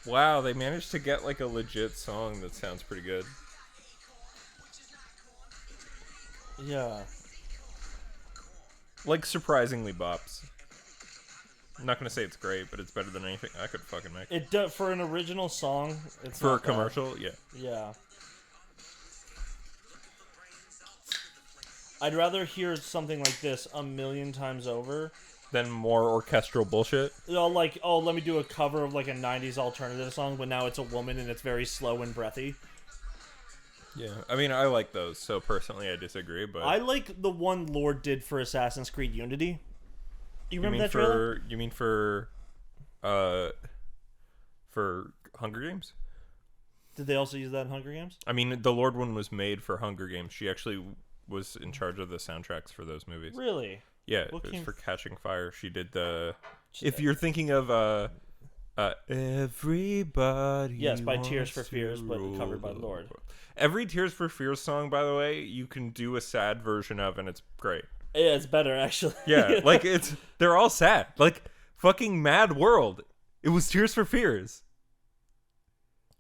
Wow, they managed to get like a legit song that sounds pretty good. Yeah. Like surprisingly bops. I'm not gonna say it's great, but it's better than anything I could fucking make. It for an original song, it's For a not bad. commercial, yeah. Yeah. I'd rather hear something like this a million times over. Then more orchestral bullshit. You know, like, oh, let me do a cover of like a 90s alternative song, but now it's a woman and it's very slow and breathy. Yeah, I mean, I like those, so personally I disagree, but... I like the one Lord did for Assassin's Creed Unity. You remember that trailer? You mean for Hunger Games? Did they also use that in Hunger Games? I mean, the Lord one was made for Hunger Games. She actually was in charge of the soundtracks for those movies. Really? Yeah, it was for Catching Fire. She did the... If you're thinking of Everybody... Yes, by Tears for Fears, but covered by Lord. Every Tears for Fears song, by the way, you can do a sad version of, and it's great. Yeah, it's better, actually. Yeah, like, they're all sad. Like, fucking Mad World. It was Tears for Fears.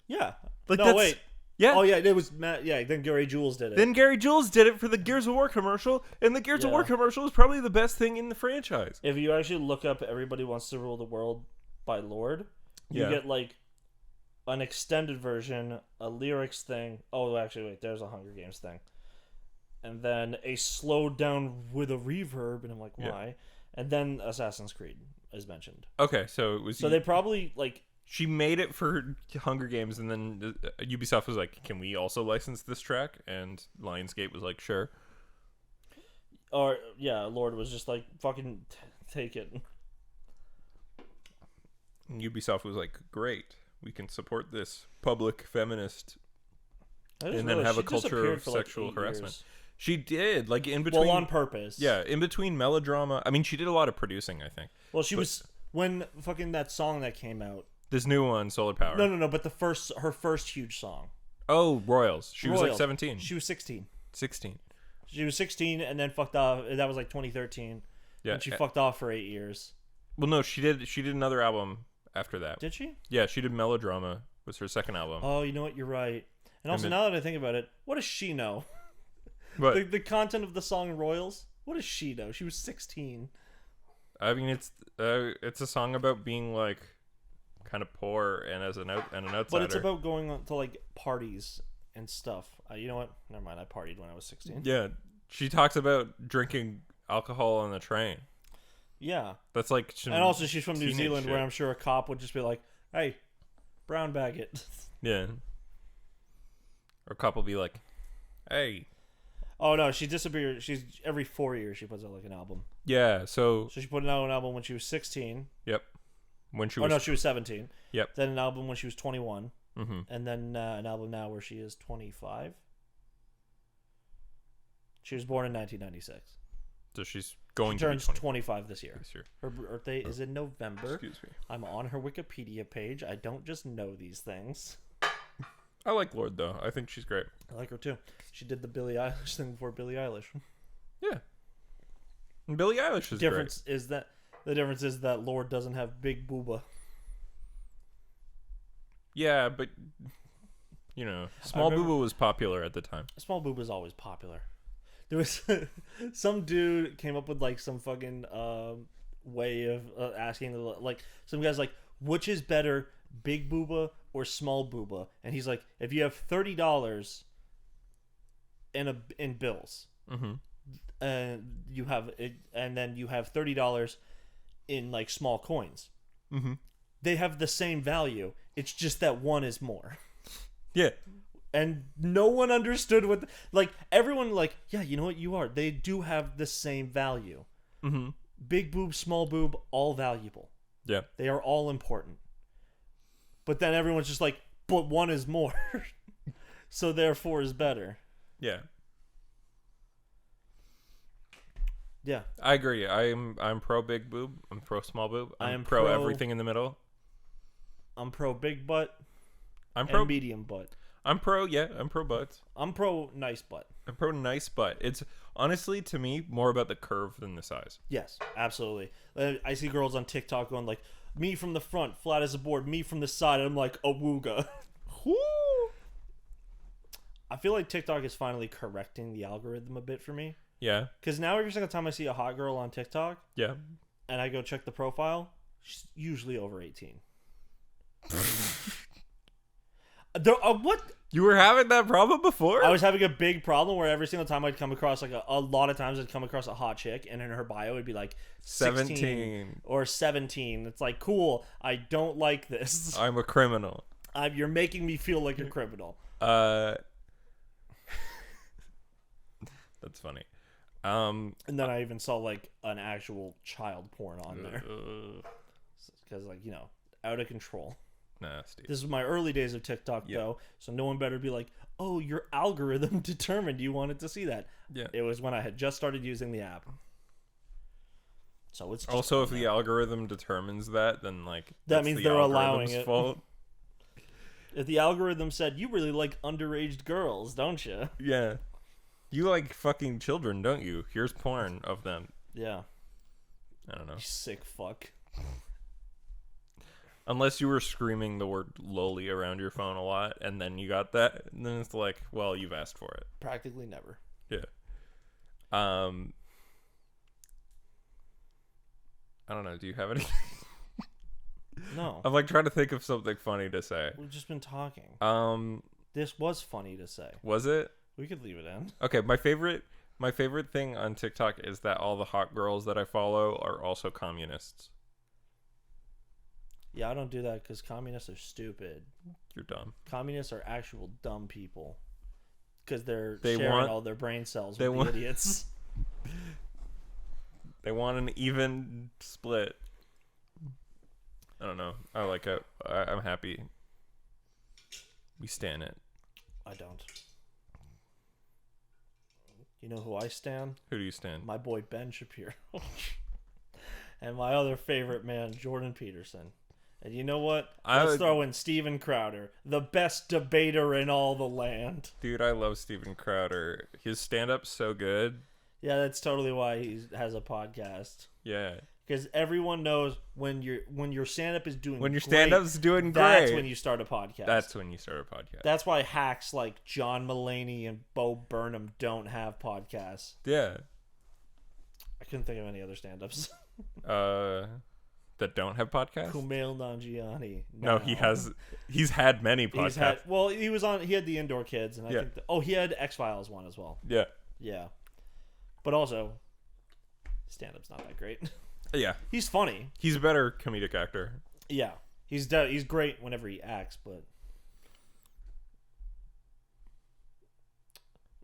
Yeah. Like, no, wait. Yeah. Oh, yeah, it was Matt. Yeah, then Gary Jules did it. Then Gary Jules did it for the Gears of War commercial, and the Gears of War commercial is probably the best thing in the franchise. If you actually look up Everybody Wants to Rule the World by Lord, you get, like, an extended version, a lyrics thing. Oh, actually, wait, there's a Hunger Games thing. And then a slowed down with a reverb, and I'm like, why? And then Assassin's Creed is mentioned. Okay, so it was... So they probably, like... She made it for Hunger Games, and then Ubisoft was like, can we also license this track? And Lionsgate was like, sure. Or, yeah, Lord was just like, fucking take it. And Ubisoft was like, great. We can support this public feminist and then have a culture of sexual harassment. Years. She did, like, in between... Well, on purpose. Yeah, in between melodrama. I mean, she did a lot of producing, I think. Well, she was... When fucking that song that came out... This new one, Solar Power. No, but her first huge song. Oh, Royals. She was like 17. She was 16. 16. She was 16 and then fucked off. That was like 2013. Yeah. And she fucked off for 8 years. Well, no, she did another album after that. Did she? Yeah, she did Melodrama. Was her second album. Oh, you know what? You're right. And also, now that I think about it, what does she know? What? The content of the song Royals? What does she know? She was 16. I mean, it's a song about being like kind of poor and as an outsider. But it's about going on to like parties and stuff. You know what? Never mind. I partied when I was 16. Yeah, she talks about drinking alcohol on the train. Yeah, that's like. And also, she's from New Zealand, where I'm sure a cop would just be like, "Hey, brown bag it." Yeah. Or a cop will be like, "Hey." Oh no, she disappeared. She's every 4 years she puts out like an album. Yeah, so she put out an album when she was 16. Yep. When she was... Oh no, she was 17. Yep. Then an album when she was 21. Mm-hmm. And then an album now where she is 25. She was born in 1996. So she's going to turns 25 this year. Her birthday is in November. Excuse me. I'm on her Wikipedia page. I don't just know these things. I like Lorde though. I think she's great. I like her too. She did the Billie Eilish thing before Billie Eilish. Yeah. And Billie Eilish is great. The difference is that Lorde doesn't have big booba. Yeah, but you know, Small Booba was popular at the time. Small Booba is always popular. There was some dude came up with like some fucking way of asking, like, some guy's like, which is better, big booba or small booba? And he's like, if you have $30 in bills, and you have it, and then you have $30 in like small coins, they have the same value. It's just that one is more. Yeah. And no one understood what... like, everyone, like, yeah, you know what? You are. They do have the same value. Mm-hmm. Big boob, small boob, all valuable. Yeah. They are all important. But then everyone's just like, but one is more. So therefore is better. Yeah. Yeah. I agree. I'm pro big boob. I'm pro small boob. I'm pro everything in the middle. I'm pro big butt. I'm pro medium butt. I'm pro butts. I'm pro nice butt. I'm pro nice butt. It's honestly, to me, more about the curve than the size. Yes, absolutely. I see girls on TikTok going like, me from the front, flat as a board, me from the side, and I'm like, awooga. I feel like TikTok is finally correcting the algorithm a bit for me. Yeah. Because now every single time I see a hot girl on TikTok, yeah, and I go check the profile, she's usually over 18. What? You were having that problem before? I was having a big problem where every single time I'd come across, like, a lot of times I'd come across a hot chick, and in her bio it'd be like 17 or 17. It's like, cool, I don't like this. I'm a criminal. You're making me feel like a criminal. That's funny. And then I even saw, like, an actual child porn on there. Because, like, you know, out of control. Nasty. This is my early days of TikTok, though, so no one better be like, oh, your algorithm determined you wanted to see that. Yeah. It was when I had just started using the app. So it's just also, if the algorithm determines that, then, like, that means they're allowing it. Fault. If the algorithm said, you really like underage girls, don't you? Yeah. You like fucking children, don't you? Here's porn of them. Yeah. I don't know. You sick fuck. Unless you were screaming the word loli around your phone a lot, and then you got that, and then it's like, well, you've asked for it. Practically never. Yeah. I don't know. Do you have any? No. I'm like trying to think of something funny to say. We've just been talking. This was funny to say. Was it? We could leave it in. Okay, my favorite thing on TikTok is that all the hot girls that I follow are also communists. Yeah, I don't do that because communists are stupid. You're dumb. Communists are actual dumb people because they're sharing all their brain cells with the idiots. They want an even split. I don't know. I like it. I'm happy. We stan it. I don't. You know who I stan? Who do you stan? My boy Ben Shapiro. And my other favorite man, Jordan Peterson. And you know what? Let's throw in Steven Crowder, the best debater in all the land. Dude, I love Steven Crowder. His stand-up's so good. Yeah, that's totally why he has a podcast. Yeah. Because everyone knows when your stand-up is doing when your stand-up's doing great, that's when you start a podcast. That's when you start a podcast. That's why hacks like John Mulaney and Bo Burnham don't have podcasts. Yeah. I couldn't think of any other stand-ups. That don't have podcasts? Kumail Nanjiani. No, he's had many podcasts. He had the Indoor Kids, and I think he had X-Files one as well. Yeah. Yeah. But also, stand-up's not that great. Yeah. He's funny. He's a better comedic actor. Yeah. He's great whenever he acts, but...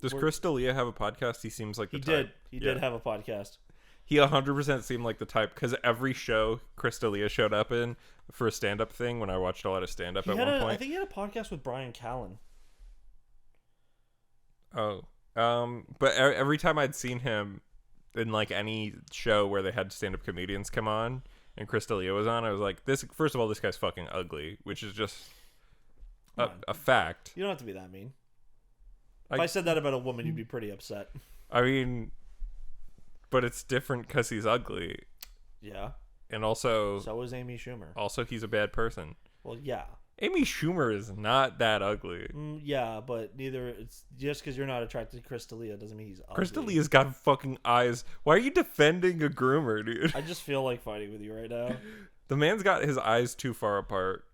Does Chris D'Elia have a podcast? He seems like the type. He did have a podcast. He 100% seemed like the type, because every show Chris D'Elia showed up in for a stand-up thing, when I watched a lot of stand-up at one point. I think he had a podcast with Brian Callen. Oh. But every time I'd seen him in, like, any show where they had stand-up comedians come on, and Chris D'Elia was on, I was like, first of all, this guy's fucking ugly, which is just a fact. You don't have to be that mean. If I said that about a woman, you'd be pretty upset. I mean... But it's different because he's ugly. Yeah. And also... So is Amy Schumer. Also, he's a bad person. Well, yeah. Amy Schumer is not that ugly. Yeah, but neither... It's just because you're not attracted to Chris D'Elia doesn't mean he's ugly. Chris D'Elia's got fucking eyes. Why are you defending a groomer, dude? I just feel like fighting with you right now. The man's got his eyes too far apart.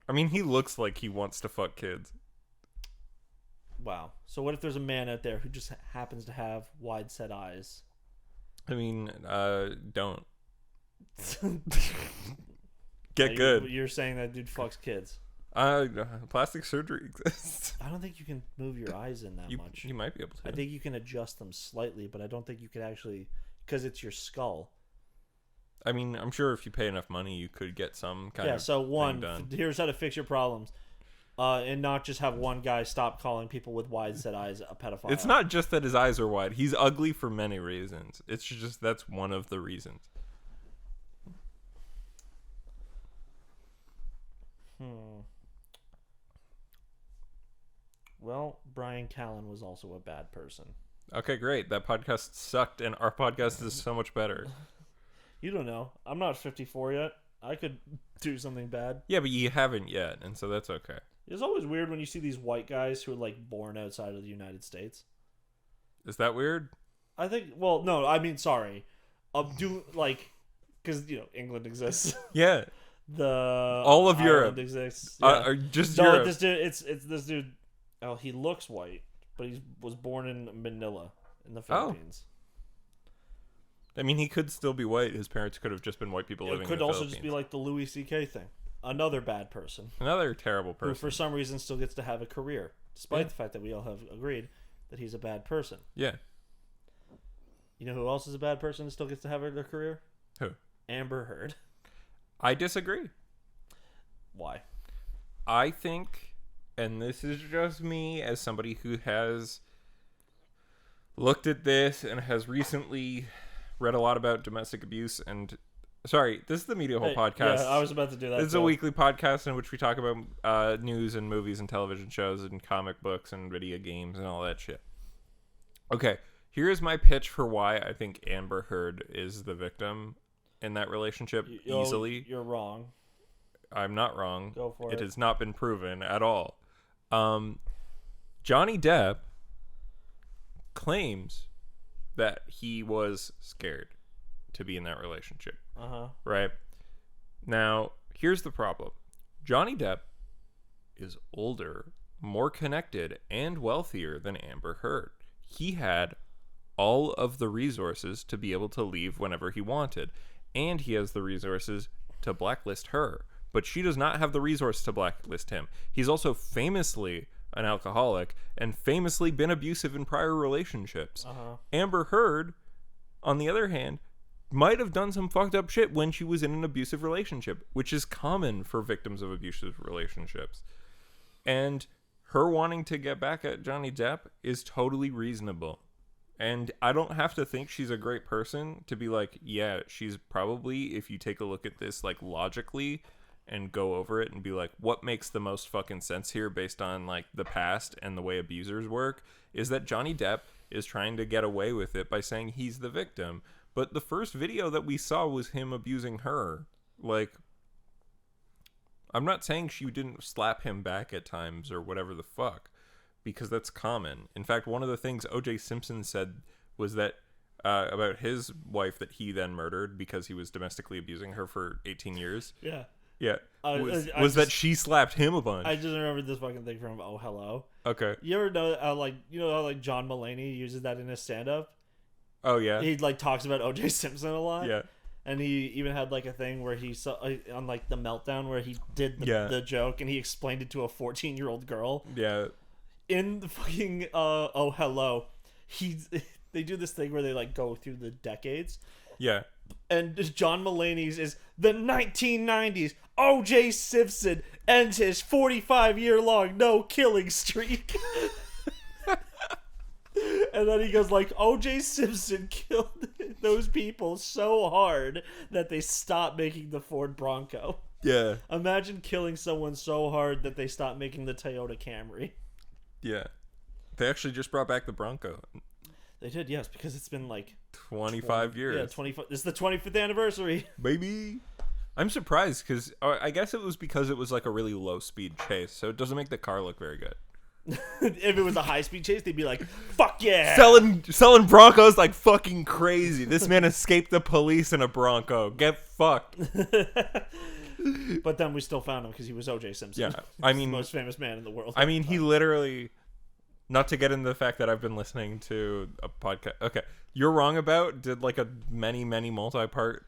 I mean, he looks like he wants to fuck kids. Wow. So what if there's a man out there who just happens to have wide-set eyes? I mean, don't. Get good. You're saying that dude fucks kids. Plastic surgery exists. I don't think you can move your eyes in that much. You might be able to. I think you can adjust them slightly, but I don't think you could actually... Because it's your skull. I mean, I'm sure if you pay enough money, you could get some kind of so done. Here's how to fix your problems. And not just have one guy stop calling people with wide-set eyes a pedophile. It's not just that his eyes are wide. He's ugly for many reasons. It's just that's one of the reasons. Well, Brian Callen was also a bad person. Okay, great. That podcast sucked, and our podcast is so much better. You don't know. I'm not 54 yet. I could do something bad. Yeah, but you haven't yet, and so that's okay. It's always weird when you see these white guys who are like born outside of the United States. Is that weird? I think. Well, no. I mean, sorry. Because England exists. Yeah. All of Europe exists. Yeah. Just no, Europe. This dude. It's this dude. Oh, he looks white, but he was born in Manila in the Philippines. I mean, he could still be white. His parents could have just been white people living in the Philippines. It could also just be like the Louis C.K. thing. Another bad person. Another terrible person. Who, for some reason, still gets to have a career, despite the fact that we all have agreed that he's a bad person. Yeah. You know who else is a bad person and still gets to have their career? Who? Amber Heard. I disagree. Why? I think, and this is just me as somebody who has looked at this and has recently read a lot about domestic abuse and... Sorry, this is the Media Hole podcast. Yeah, I was about to do that. This is a weekly podcast in which we talk about news and movies and television shows and comic books and video games and all that shit. Okay, here's my pitch for why I think Amber Heard is the victim in that relationship easily. You're wrong. I'm not wrong. Go for it. It has not been proven at all. Johnny Depp claims that he was scared to be in that relationship. Right? Now, here's the problem. Johnny Depp is older, more connected, and wealthier than Amber Heard. He had all of the resources to be able to leave whenever he wanted, and he has the resources to blacklist her. But she does not have the resource to blacklist him. He's also famously an alcoholic and famously been abusive in prior relationships. Amber Heard, on the other hand, might have done some fucked up shit when she was in an abusive relationship, which is common for victims of abusive relationships. And her wanting to get back at Johnny Depp is totally reasonable. And I don't have to think she's a great person to be like, yeah, she's probably, if you take a look at this like logically and go over it and be like, what makes the most fucking sense here based on like the past and the way abusers work, is that Johnny Depp is trying to get away with it by saying he's the victim. But the first video that we saw was him abusing her. Like, I'm not saying she didn't slap him back at times or whatever the fuck, because that's common. In fact, one of the things O.J. Simpson said was that about his wife that he then murdered because he was domestically abusing her for 18 years. Yeah. Yeah. Was that she slapped him a bunch. I just remembered this fucking thing from Oh Hello. Okay. You ever know how John Mulaney uses that in his stand-up? Oh, yeah. He, talks about O.J. Simpson a lot. Yeah. And he even had, a thing where he saw, on, The Meltdown, where he did the joke, and he explained it to a 14-year-old girl. Yeah. In the fucking, Oh Hello, they do this thing where they, go through the decades. Yeah. And John Mulaney's is the 1990s. O.J. Simpson ends his 45-year-long no-killing streak. And then he goes O.J. Simpson killed those people so hard that they stopped making the Ford Bronco. Yeah. Imagine killing someone so hard that they stopped making the Toyota Camry. Yeah. They actually just brought back the Bronco. They did, yes, because it's been 25 years. Yeah, 25. This is the 25th anniversary. Baby. I'm surprised because I guess it was because it was a really low speed chase, so it doesn't make the car look very good. If it was a high-speed chase, they'd be like, fuck yeah! Selling Broncos like fucking crazy. This man escaped the police in a Bronco. Get fucked. But then we still found him because he was O.J. Simpson. Yeah, I mean... the most famous man in the world. I mean, he literally... Not to get into the fact that I've been listening to a podcast... Okay, You're Wrong About did a many, many multi-part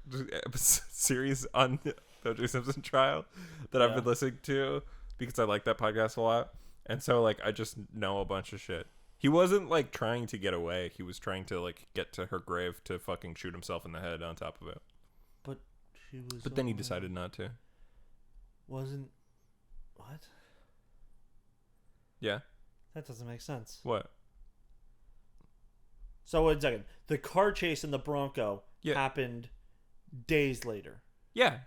series on the O.J. Simpson trial that I've been listening to because I like that podcast a lot. And so, I just know a bunch of shit. He wasn't, trying to get away. He was trying to, get to her grave to fucking shoot himself in the head on top of it. But she was... But then he decided not to. Wasn't... What? Yeah. That doesn't make sense. What? So, wait a second. The car chase in the Bronco happened days later. Yeah.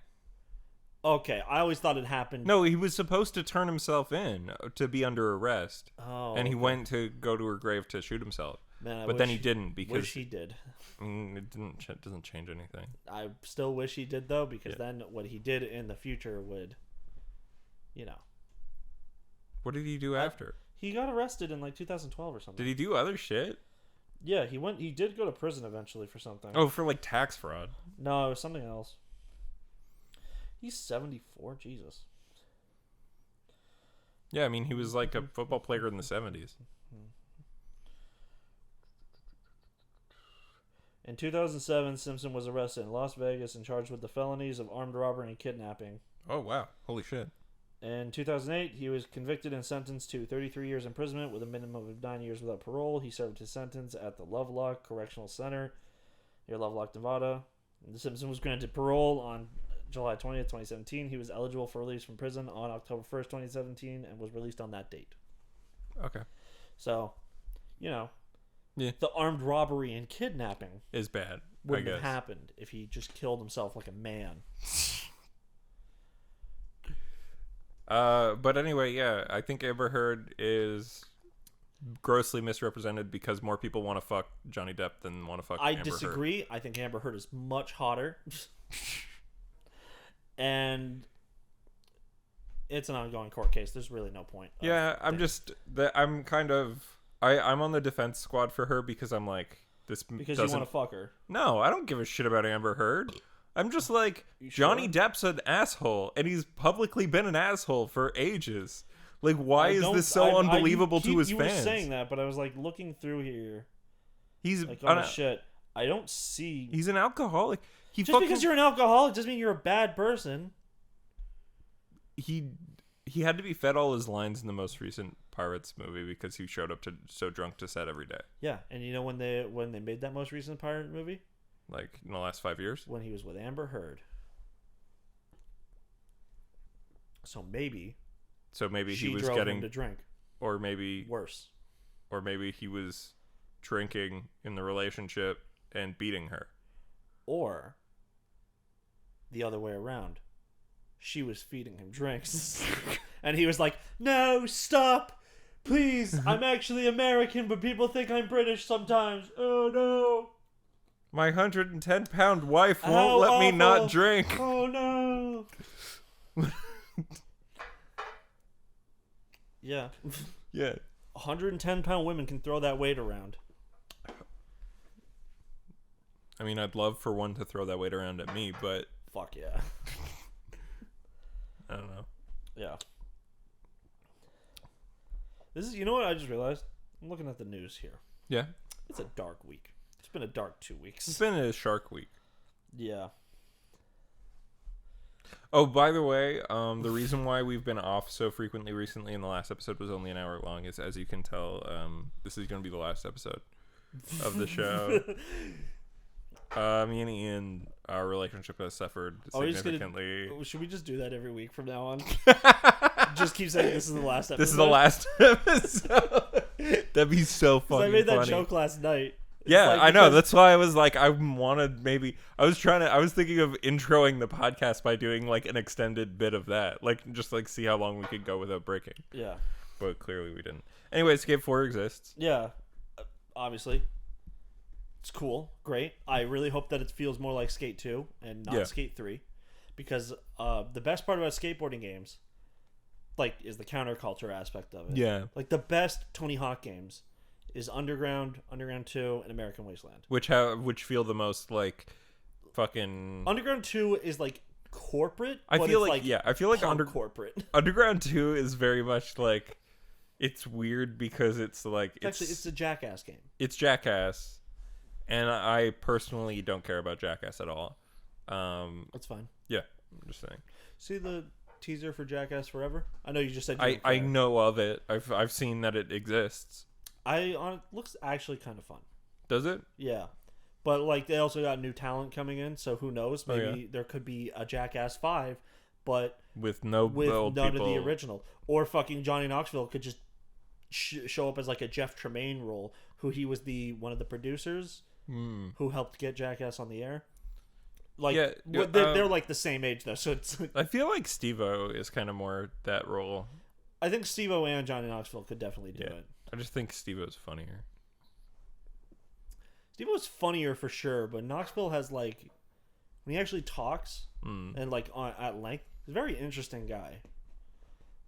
Okay, I always thought it happened... No, he was supposed to turn himself in to be under arrest. Oh. And he went to go to her grave to shoot himself. Man, but then he didn't because wish he did. It doesn't change anything. I still wish he did though, because then what he did in the future would, What did he do after? He got arrested in like 2012 or something. Did he do other shit? Yeah, he did go to prison eventually for something. Oh, for like tax fraud. No, it was something else. He's 74. Jesus. Yeah, I mean, he was like a football player in the 70s. In 2007, Simpson was arrested in Las Vegas and charged with the felonies of armed robbery and kidnapping. Oh, wow. Holy shit. In 2008, he was convicted and sentenced to 33 years imprisonment with a minimum of 9 years without parole. He served his sentence at the Lovelock Correctional Center near Lovelock, Nevada. The Simpson was granted parole on July 20th, 2017. He was eligible for release from prison on October 1st, 2017, and was released on that date. Okay. So, the armed robbery and kidnapping is bad. Wouldn't have happened if he just killed himself like a man. But anyway, yeah, I think Amber Heard is grossly misrepresented because more people want to fuck Johnny Depp than want to fuck Amber Heard. I disagree. I think Amber Heard is much hotter. And it's an ongoing court case. There's really no point. Yeah, I'm on the defense squad for her because I'm like, because you want to fuck her. No, I don't give a shit about Amber Heard. I'm just like, Johnny Depp's an asshole, and he's publicly been an asshole for ages. Like, why is this so unbelievable to his fans? You were saying that, but I was like looking through here. He's like, oh shit, I don't see. He's an alcoholic. Because you're an alcoholic doesn't mean you're a bad person. He had to be fed all his lines in the most recent Pirates movie because he showed up so drunk to set every day. Yeah, and you know when they made that most recent Pirate movie? Like in the last 5 years? When he was with Amber Heard. So maybe he was drove getting him to drink. Or maybe worse. Or maybe he was drinking in the relationship and beating her. Or the other way around. She was feeding him drinks. And he was like, "No, stop. Please, I'm actually American, but people think I'm British sometimes. Oh no. My 110-pound wife won't let me not drink. Oh no." Yeah. Yeah. 110-pound women can throw that weight around. I mean, I'd love for one to throw that weight around at me, but... Fuck yeah. I don't know. Yeah. You know what I just realized? I'm looking at the news here. Yeah? It's a dark week. It's been a dark 2 weeks. It's been a shark week. Yeah. Oh, by the way, the reason why we've been off so frequently recently, and the last episode was only an hour long, is, as you can tell, this is going to be the last episode of the show. Me and Ian, our relationship has suffered significantly. Should we just do that every week from now on? Just keep saying this is the last episode. This is the last episode. That'd be so funny. I made that joke last night. Yeah, I know. That's why I was like, I wanted maybe. I was thinking of introing the podcast by doing like an extended bit of that, like just like see how long we could go without breaking. Yeah, but clearly we didn't. Anyway, Skate 4 exists. Yeah, obviously. It's cool, great. I really hope that it feels more like Skate 2 and not Skate 3, because the best part about skateboarding games, like, is the counterculture aspect of it. Yeah, like the best Tony Hawk games is Underground, Underground 2, and American Wasteland. Which feel the most like fucking. Underground 2 is like corporate. I feel like corporate. Underground 2 is very much like, it's weird because it's like it's a Jackass game. It's Jackass. And I personally don't care about Jackass at all. That's fine. Yeah, I'm just saying. See the teaser for Jackass Forever? I know you just said I know of it. I've seen that it exists. It looks actually kind of fun. Does it? Yeah. But like they also got new talent coming in, so who knows? Maybe there could be a Jackass 5, but with none of the original. Or fucking Johnny Knoxville could just show up as like a Jeff Tremaine role, who he was one of the producers. Who helped get Jackass on the air? Like, they're like the same age though, so it's. I feel like Steve-O is kind of more that role. I think Steve-O and Johnny Knoxville could definitely do it. I just think Steve-O's funnier. Steve-O's funnier for sure, but Knoxville has like when he actually talks and like at length, he's a very interesting guy.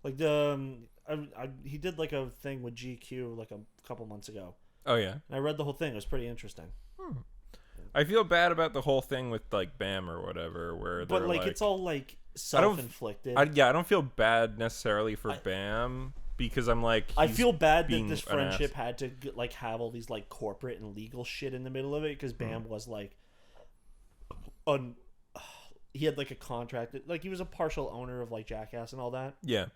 Like he did like a thing with GQ like a couple months ago. Oh yeah, and I read the whole thing. It was pretty interesting. I feel bad about the whole thing with like Bam or whatever, where but like it's all like self-inflicted. I don't feel bad necessarily for Bam because I'm like I feel bad that this friendship had to like have all these like corporate and legal shit in the middle of it because Bam was like he had like a contract like he was a partial owner of like Jackass and all that. Yeah.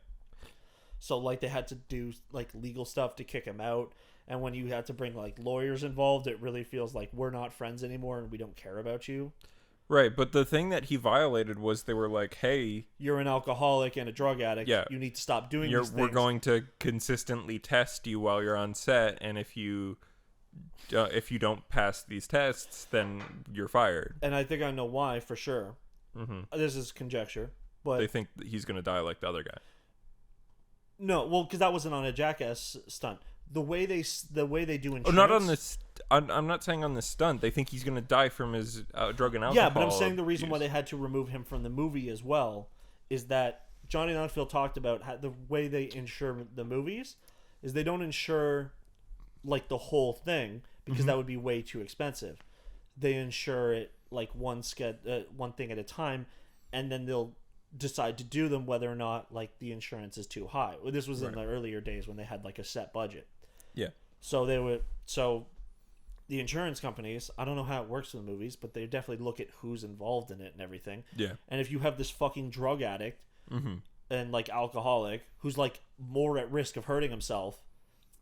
So like they had to do like legal stuff to kick him out. And when you had to bring like lawyers involved, it really feels like we're not friends anymore and we don't care about you. Right, but the thing that he violated was they were like, "Hey, you're an alcoholic and a drug addict. Yeah, you need to stop doing these things. We're going to consistently test you while you're on set, and if you don't pass these tests, then you're fired." And I think I know why for sure. This is conjecture, but they think that he's going to die like the other guy. No, well, because that wasn't on a Jackass stunt. The way they do insurance. Oh, not on this. I'm not saying on the stunt. They think he's going to die from his drug and alcohol. Yeah, but I'm saying the reason why they had to remove him from the movie as well is that Johnny Knoxville talked about how the way they insure the movies is they don't insure like the whole thing because that would be way too expensive. They insure it like one thing at a time, and then they'll decide to do them whether or not like the insurance is too high. Well, this was in the earlier days when they had like a set budget. Yeah. So the insurance companies, I don't know how it works in the movies, but they definitely look at who's involved in it and everything. Yeah. And if you have this fucking drug addict and like alcoholic who's like more at risk of hurting himself,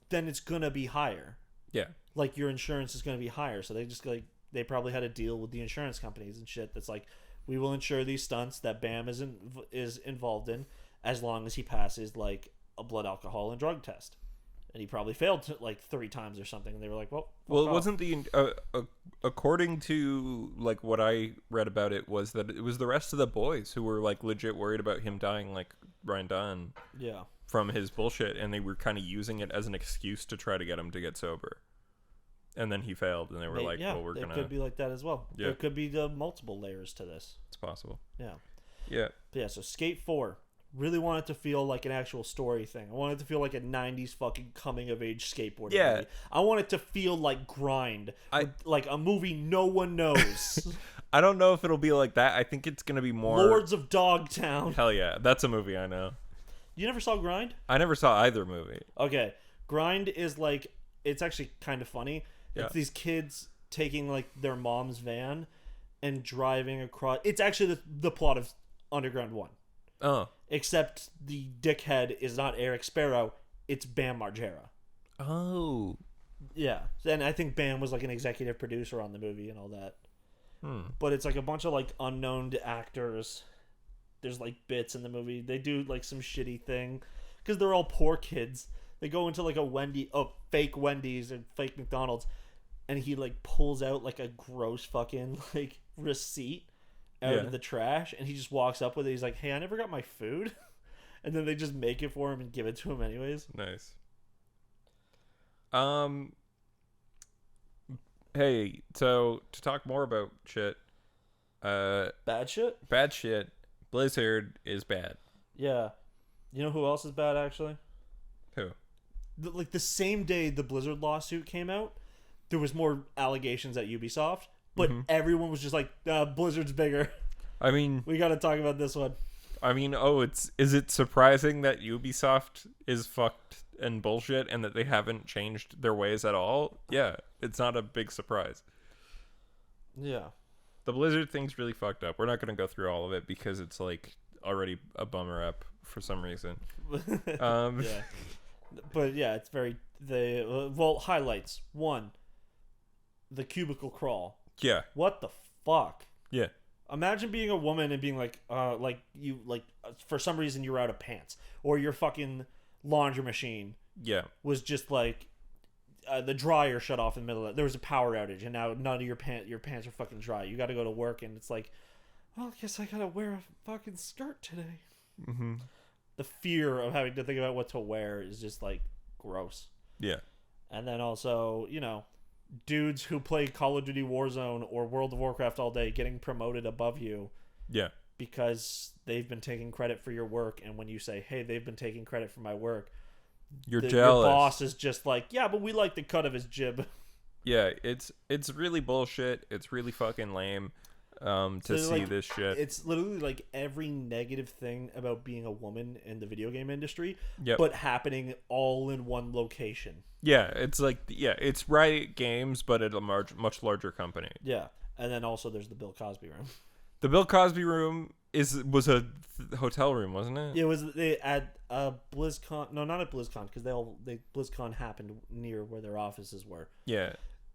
then it's gonna be higher. Yeah. Like your insurance is gonna be higher. So they just like they probably had a deal with the insurance companies and shit that's like, we will insure these stunts that Bam is involved in as long as he passes like a blood alcohol and drug test. And he probably failed like 3 times or something. And they were like, well, it wasn't the according to like what I read about it was that it was the rest of the boys who were like legit worried about him dying like Ryan Dunn. Yeah. From his bullshit, and they were kind of using it as an excuse to try to get him to get sober. And then he failed, and they were like, well, we're gonna... It could be like that as well. Yeah. There could be multiple layers to this. It's possible. Yeah. Yeah. But yeah, so Skate 4. Really wanted to feel like an actual story thing. I wanted to feel like a 90s fucking coming-of-age skateboarding movie. I want it to feel like Grind. Like a movie no one knows. I don't know if it'll be like that. I think it's going to be more... Lords of Dogtown. Hell yeah. That's a movie I know. You never saw Grind? I never saw either movie. Okay. Grind is like... It's actually kind of funny. Yeah. It's these kids taking like their mom's van and driving across... It's actually the plot of Underground 1. Oh. Except the dickhead is not Eric Sparrow, it's Bam Margera. Oh. Yeah. And I think Bam was like an executive producer on the movie and all that. But it's like a bunch of like unknown actors. There's like bits in the movie. They do like some shitty thing. Because they're all poor kids. They go into like fake Wendy's and fake McDonald's. And he like pulls out like a gross fucking like receipt out of the trash, and he just walks up with it. He's like, hey, I never got my food. And then they just make it for him and give it to him anyways. Nice. Hey, so to talk more about shit, bad shit, Blizzard is bad. Yeah. You know who else is bad actually? Who? Like the same day the Blizzard lawsuit came out, there was more allegations at Ubisoft. But everyone was just like, Blizzard's bigger. I mean... We gotta talk about this one. I mean, is it surprising that Ubisoft is fucked and bullshit and that they haven't changed their ways at all? Yeah, it's not a big surprise. Yeah. The Blizzard thing's really fucked up. We're not gonna go through all of it because it's like already a bummer up for some reason. Yeah. But yeah, it's very... highlights. 1, the Cubicle Crawl. Yeah. What the fuck? Yeah. Imagine being a woman and being like for some reason you're out of pants, or your fucking laundry machine was just like the dryer shut off in the middle of it. There was a power outage, and now none of your pants are fucking dry. You got to go to work, and it's like, well, I guess I gotta wear a fucking skirt today. Mm-hmm. The fear of having to think about what to wear is just like gross. Yeah. And then also, you know, dudes who play Call of Duty Warzone or World of Warcraft all day getting promoted above you. Yeah. Because they've been taking credit for your work, and when you say, hey, they've been taking credit for my work, you're jealous. Your boss is just like, yeah, but we like the cut of his jib. Yeah, it's really bullshit. It's really fucking lame to see this shit. It's literally like every negative thing about being a woman in the video game industry, yep. but happening all in one location. Yeah, it's like, it's Riot Games, but at a much larger company. Yeah, and then also there's the Bill Cosby room. The Bill Cosby room was a hotel room, wasn't it? Yeah, it was at BlizzCon. No, not at BlizzCon, because BlizzCon happened near where their offices were. Yeah.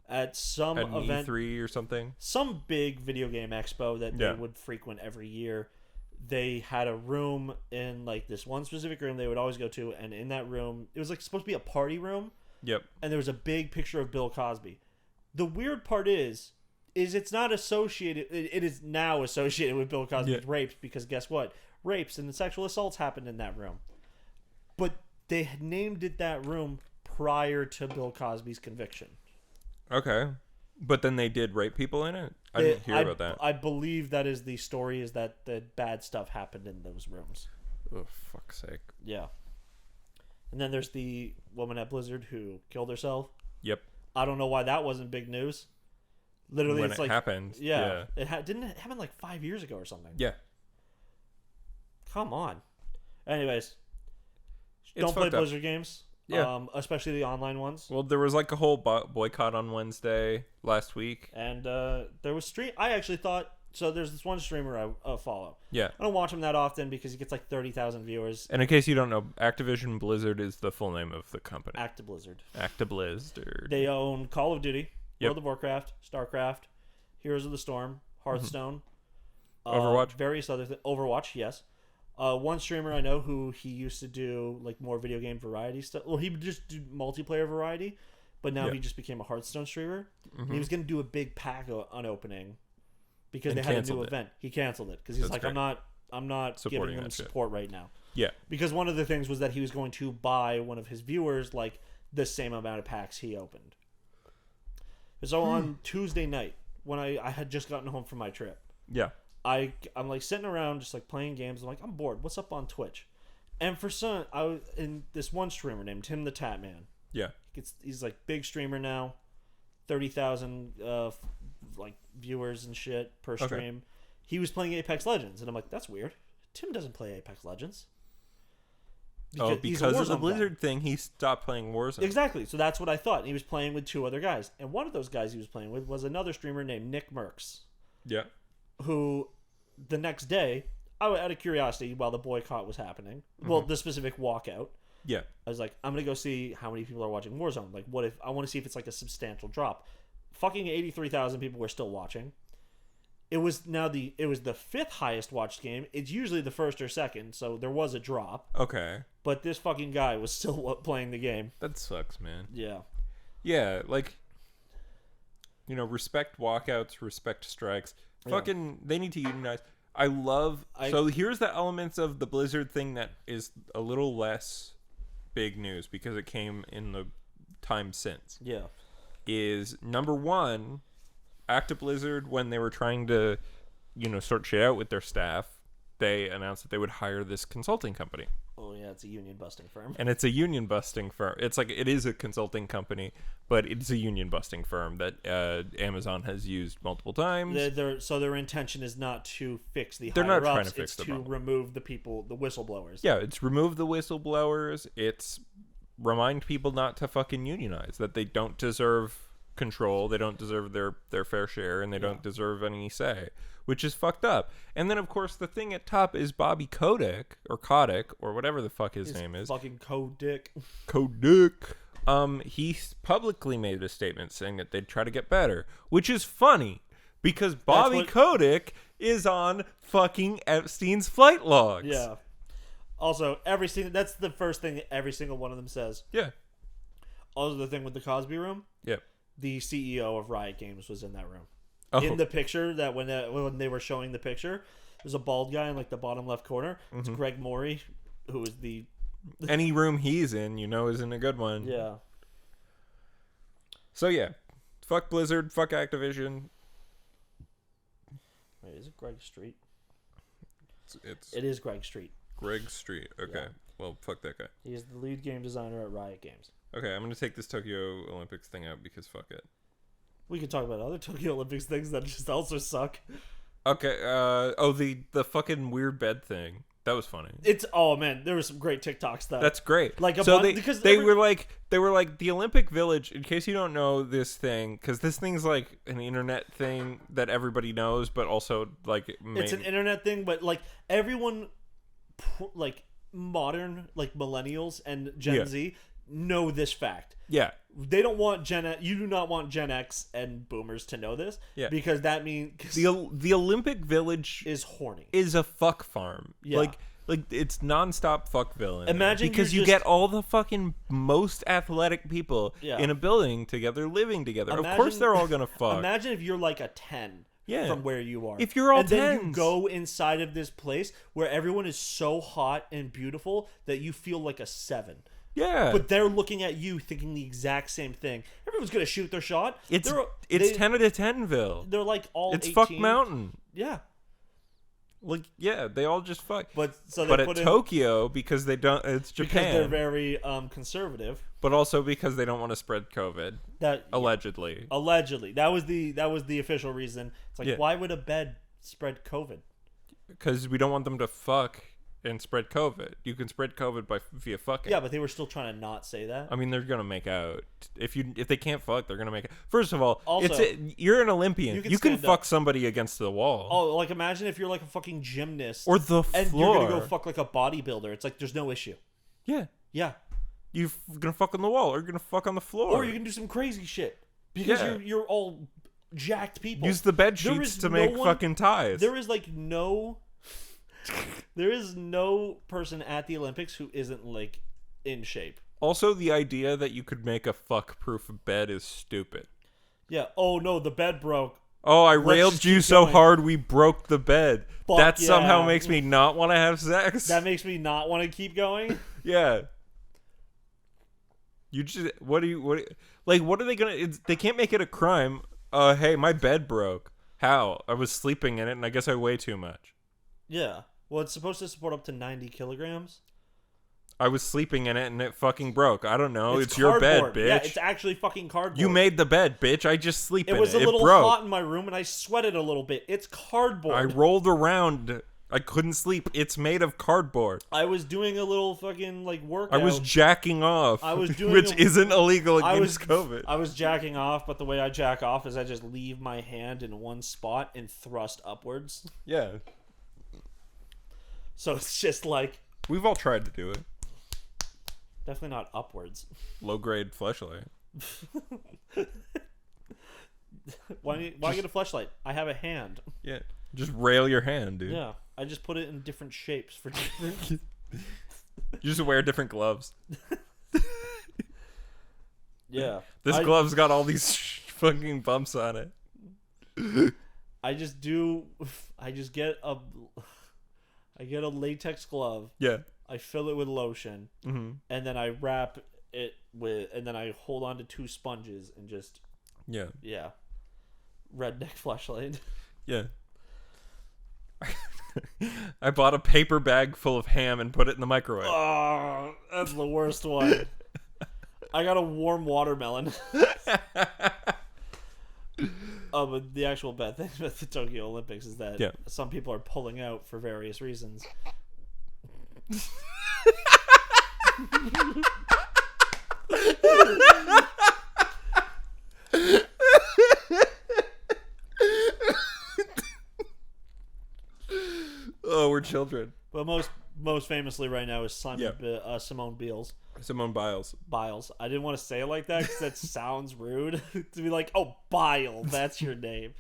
At some event, E3 or something, some big video game expo that they would frequent every year. They had a room in like this one specific room they would always go to, and in that room, it was like supposed to be a party room. Yep. And there was a big picture of Bill Cosby. The weird part is it's not associated. It is now associated with Bill Cosby's rapes, because guess what? Rapes and sexual assaults happened in that room. But they had named it that room prior to Bill Cosby's conviction. Okay. But then they did rape people in it? I didn't hear about that. I believe that is the story, is that the bad stuff happened in those rooms. Oh, fuck's sake. Yeah. And then there's the woman at Blizzard who killed herself. Yep. I don't know why that wasn't big news. Literally, when it's it like happened. Yeah. Didn't it happen like 5 years ago or something? Yeah. Come on. Anyways, It's don't play fucked up. Blizzard games. Yeah. Especially the online ones. Well, there was like a whole boycott on Wednesday last week. And there was I actually thought, so there's this one streamer I follow. Yeah. I don't watch him that often because he gets like 30,000 viewers. And in case you don't know, Activision-Blizzard is the full name of the company. Activision-Blizzard. Activision-Blizzard. They own Call of Duty, Yep. World of Warcraft, StarCraft, Heroes of the Storm, Hearthstone, Overwatch. various other things. Overwatch, yes. One streamer I know who he used to do like more video game variety stuff. Well, he would just do multiplayer variety, but now he just became a Hearthstone streamer. And he was going to do a big pack unopening because they had a new event. He canceled it because he's like, great. I'm not supporting giving them support right now. Yeah. Because one of the things was that he was going to buy one of his viewers like the same amount of packs he opened. So on Tuesday night, when I had just gotten home from my trip, I'm like sitting around just like playing games. I'm like, I'm bored. What's up on Twitch? And for some, I was in this one streamer named Tim the Tat Man. Yeah, he's like big streamer now, 30,000 like viewers and shit per stream. He was playing Apex Legends, and I'm like, that's weird. Tim doesn't play Apex Legends. Because of the Blizzard thing, he stopped playing Warzone. Exactly. So that's what I thought. And he was playing with two other guys, and one of those guys he was playing with was another streamer named Nick Merckx. Yeah. Who, the next day, out of curiosity, while the boycott was happening, well, the specific walkout, I was like, I'm gonna go see how many people are watching Warzone. Like, what if I want to see if it's like a substantial drop? Fucking 83,000 people were still watching. It was the fifth highest watched game. It's usually the first or second, so there was a drop. Okay. But this fucking guy was still playing the game. That sucks, man. Yeah. Yeah, like, respect walkouts, respect strikes. Fucking, they need to unionize. So here's the elements of the Blizzard thing that is a little less big news because it came in the time since. Yeah. Is number one, Activision-Blizzard, when they were trying to, sort shit out with their staff, they announced that they would hire this consulting company. Oh yeah, it's a union busting firm. And it's a union busting firm. It's like, it is a consulting company, but it's a union busting firm that Amazon has used multiple times. So their intention is not to fix the They're higher not trying ups, to fix it's the to problem. remove the whistleblowers. Yeah, it's remove the whistleblowers. It's remind people not to fucking unionize, that they don't deserve control, they don't deserve their fair share, and they don't deserve any say, which is fucked up. And then of course the thing at top is Bobby Kotick or whatever the fuck his name is. Fucking Kotick. He publicly made a statement saying that they'd try to get better, which is funny because Bobby Kotick is on fucking Epstein's flight logs. Yeah. Also, that's the first thing every single one of them says. Yeah. Also, the thing with the Cosby room. Yep. The CEO of Riot Games was in that room. Oh. In the picture that when they were showing the picture, there's a bald guy in like the bottom left corner. It's Greg Morey, who is the any room he's in, isn't a good one. Yeah. So yeah, Fuck Blizzard. Fuck Activision. Wait, is it Greg Street? It is Greg Street. Greg Street. Okay. Yeah. Well, fuck that guy. He is the lead game designer at Riot Games. Okay, I'm going to take this Tokyo Olympics thing out because fuck it. We can talk about other Tokyo Olympics things that just also suck. Okay, the fucking weird bed thing. That was funny. Man, there were some great TikToks that. That's great. Like because they were like the Olympic Village. In case you don't know this thing, because this thing's like an internet thing that everybody knows, but also like it's an internet thing, but like everyone, like modern like millennials and Gen Z know this fact. Yeah. They don't want you do not want Gen X and boomers to know this. Yeah. Because that means the Olympic Village is horny. Is a fuck farm. Yeah. Like it's nonstop fuckville. Imagine because you get all the fucking most athletic people in a building together, living together. Of course they're all gonna fuck. Imagine if you're like a 10 from where you are. If you're all 10s. Then you go inside of this place where everyone is so hot and beautiful that you feel like a 7. Yeah. But they're looking at you thinking the exact same thing. Everyone's going to shoot their shot. It's 10 out of 10ville. They're like all It's 18. fuck mountain. Yeah. Like, yeah, they all just fuck. But at Tokyo, because they don't, it's Japan. Because they're very conservative. But also because they don't want to spread COVID. Allegedly. Allegedly. That was the official reason. It's like, why would a bed spread COVID? Because we don't want them to fuck and spread COVID. You can spread COVID via fucking. Yeah, but they were still trying to not say that. I mean, they're gonna make out. If they can't fuck, they're gonna make out. First of all, you're an Olympian. You can fuck somebody against the wall. Oh, like imagine if you're like a fucking gymnast or the floor, and you're gonna go fuck like a bodybuilder. It's like there's no issue. Yeah, yeah. You're gonna fuck on the wall, or you're gonna fuck on the floor, or you can do some crazy shit because you're all jacked people. Use the bed sheets to make fucking ties. There is like no. There is no person at the Olympics who isn't like in shape. Also, the idea that you could make a fuck-proof bed is stupid. Yeah. Oh no, the bed broke. Oh, I railed you so hard we broke the bed. That somehow makes me not want to have sex. That makes me not want to keep going. Yeah. You just what are they gonna? They can't make it a crime. Hey, my bed broke. How? I was sleeping in it, and I guess I weigh too much. Yeah. Well, it's supposed to support up to 90 kilograms. I was sleeping in it and it fucking broke. I don't know. It's your bed, bitch. Yeah, it's actually fucking cardboard. You made the bed, bitch. I just sleep in it. It was a little hot in my room and I sweated a little bit. It's cardboard. I rolled around. I couldn't sleep. It's made of cardboard. I was doing a little fucking like workout. I was jacking off. I was doing which isn't illegal against COVID. I was jacking off, but the way I jack off is I just leave my hand in one spot and thrust upwards. Yeah. So it's just like... We've all tried to do it. Definitely not upwards. Low-grade fleshlight. Why get a fleshlight? I have a hand. Yeah. Just rail your hand, dude. Yeah. I just put it in different shapes for different... You just wear different gloves. Yeah. This glove's got all these fucking bumps on it. I get a latex glove. Yeah. I fill it with lotion. Mm-hmm. And then I wrap it with... And then I hold on to 2 sponges and just... Yeah. Yeah. Redneck fleshlight. Yeah. I bought a paper bag full of ham and put it in the microwave. Oh, that's the worst one. I got a warm watermelon. But the actual bad thing about the Tokyo Olympics is that some people are pulling out for various reasons. Oh, we're children. But most famously right now is Simone Biles. Simone Biles. Biles. I didn't want to say it like that because that sounds rude. To be like, oh, Bile, that's your name.